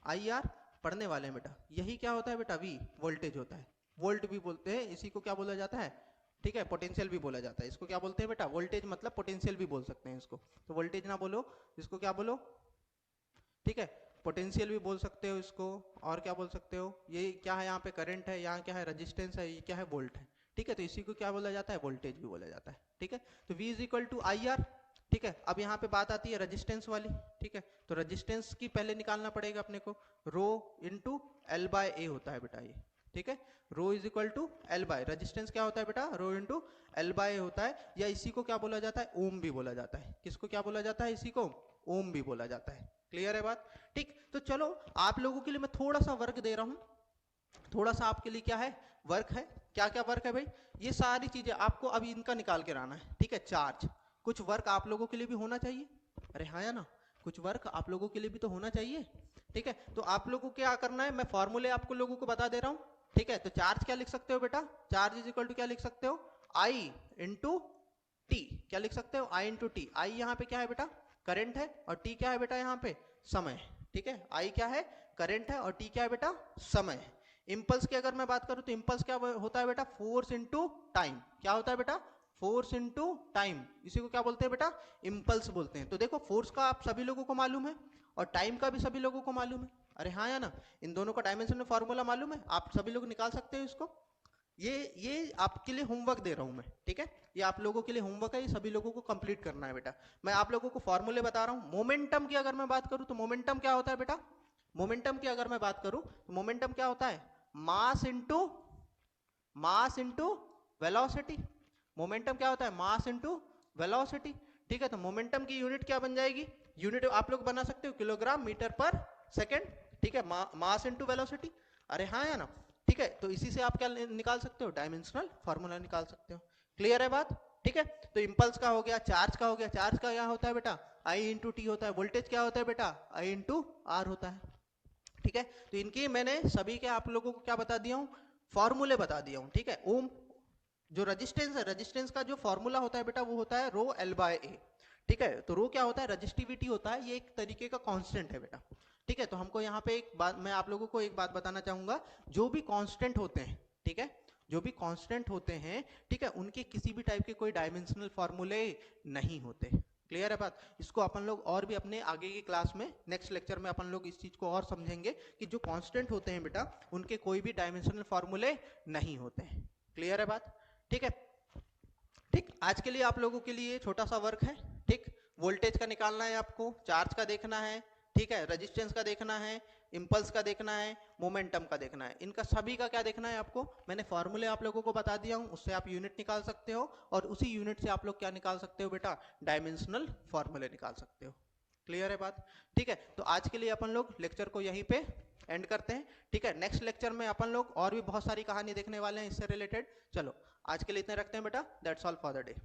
I R, पढ़ने वाले हैं बेटा, यही क्या होता है बेटा, V वोल्टेज होता है, वोल्ट भी बोलते हैं, इसी को क्या बोला जाता है, ठीक है, पोटेंशियल भी बोला जाता है, इसको क्या बोलते हैं बेटा, वोल्टेज मतलब पोटेंशियल भी बोल सकते हैं इसको, तो वोल्टेज ना बोलो, इसको क्या बोलो, ठीक है, पोटेंशियल भी बोल सकते हो इसको, और क्या बोल सकते हो, ये क्या है, यहाँ पे करंट है, यहाँ क्या है, रेजिस्टेंस है, ये क्या है, वोल्ट है। ठीक है, तो इसी को क्या बोला जाता है, वोल्टेज भी बोला जाता है। ठीक है, तो V is equal to I R. ठीक है, अब यहाँ पे बात आती है रेजिस्टेंस वाली। ठीक है, तो रेजिस्टेंस की पहले निकालना पड़ेगा अपने को, rho into L by A होता है बेटा ये। ठीक है, rho is equal to L by, resistance क्या होता है बेटा, rho into L by A होता है, या इसी को क्या बोला जाता है, ओम भी बोला जाता है। किसको क्या बोला जाता है, इसी को ओम भी बोला जाता है। क्लियर है बात। ठीक, तो चलो आप लोगों के लिए मैं थोड़ा सा वर्क दे रहा हूं, थोड़ा सा आपके लिए क्या है, वर्क है। क्या क्या वर्क है भाई, ये सारी चीजें आपको अभी इनका निकाल के लाना है। ठीक है, चार्ज, कुछ वर्क आप लोगों के लिए भी होना चाहिए, अरे हाँ या ना, कुछ वर्क आप लोगों के लिए भी तो होना चाहिए। ठीक है, तो आप लोगों को क्या करना है, मैं फॉर्मूले आपको लोगों को बता दे रहा हूं। ठीक है, तो चार्ज क्या लिख सकते हो बेटा, चार्ज इज इक्वल टू क्या लिख सकते हो, आई इंटू टी, क्या लिख सकते हो, आई इंटू टी। आई यहाँ पे क्या है बेटा, करंट है, और टी क्या है बेटा यहाँ पे, समय। ठीक है, आई क्या है, करंट है, और टी क्या है बेटा, समय। इंपल्स की अगर मैं बात करूं तो इंपल्स क्या होता है बेटा, फोर्स इंटू टाइम। क्या होता है बेटा, फोर्स इंटू टाइम, इसी को क्या बोलते हैं बेटा, इंपल्स बोलते हैं। तो देखो फोर्स का आप सभी लोगों को मालूम है और टाइम का भी सभी लोगों को मालूम है, अरे हाँ या ना, इन दोनों का डायमेंशन में फॉर्मूला मालूम है, आप सभी लोग निकाल सकते हो इसको। ये आपके लिए होमवर्क दे रहा हूं मैं। ठीक है, ये आप लोगों के लिए होमवर्क है, ये सभी लोगों को कंप्लीट करना है बेटा। मैं आप लोगों को फॉर्मूले बता रहा हूं। मोमेंटम की अगर मैं बात करूं तो मोमेंटम क्या होता है बेटा, मोमेंटम की अगर मैं बात करूं तो मोमेंटम क्या होता है, मास इंटू वेलोसिटी। मोमेंटम क्या होता है, मास इंटू वेलोसिटी। ठीक है, तो मोमेंटम की यूनिट क्या बन जाएगी, यूनिट आप लोग बना सकते हो किलोग्राम मीटर पर सेकेंड। ठीक है, मास इंटू वेलोसिटी, अरे हाँ या ना। ठीक है, तो इसी से आप क्या निकाल सकते हो, डायमेंशनल फार्मूला निकाल सकते हो। क्लियर है बात। ठीक है। तो इम्पल्स का हो गया, चार्ज का हो गया, चार्ज का क्या होता है बेटा आई इंटू टी होता है, वोल्टेज क्या होता है बेटा आई इंटू आर होता है। ठीक है, तो इनकी मैंने सभी के आप लोगों को क्या बता दिया हूँ, फॉर्मूले बता दिया हूँ। ठीक है, ओम जो रेजिस्टेंस है, रेजिस्टेंस का जो फॉर्मूला होता है बेटा वो होता है रो एल बाय ए। ठीक है, तो रो क्या होता है, रजिस्टिविटी होता है, ये एक तरीके का कांस्टेंट है बेटा। ठीक है, तो हमको यहाँ पे एक बात, मैं आप लोगों को एक बात बताना चाहूंगा, जो भी कांस्टेंट होते हैं, ठीक है, जो भी कांस्टेंट होते हैं, ठीक है, उनके किसी भी टाइप के कोई डायमेंशनल फॉर्मूले नहीं होते। क्लियर है बात। इसको अपन लोग और भी अपने आगे की क्लास में, नेक्स्ट लेक्चर में अपन लोग इस चीज को और समझेंगे कि जो कांस्टेंट होते हैं बेटा उनके कोई भी डायमेंशनल फॉर्मूले नहीं होते हैं। क्लियर है बात। ठीक है, ठीक, आज के लिए आप लोगों के लिए छोटा सा वर्क है। ठीक, वोल्टेज का निकालना है आपको, चार्ज का देखना है, ठीक है, रेजिस्टेंस का देखना है, इंपल्स का देखना है, मोमेंटम का देखना है। इनका सभी का क्या देखना है आपको, मैंने फॉर्मूले आप लोगों को बता दिया हूं, उससे आप यूनिट निकाल सकते हो, और उसी यूनिट से आप लोग क्या निकाल सकते हो बेटा, डायमेंशनल फॉर्मूले निकाल सकते हो। क्लियर है बात। ठीक है, तो आज के लिए अपन लोग लेक्चर को यहीं पे एंड करते हैं। ठीक है, नेक्स्ट लेक्चर में अपन लोग और भी बहुत सारी कहानी देखने वाले हैं इससे रिलेटेड। चलो आज के लिए इतने रखते हैं बेटा, that's all for the day.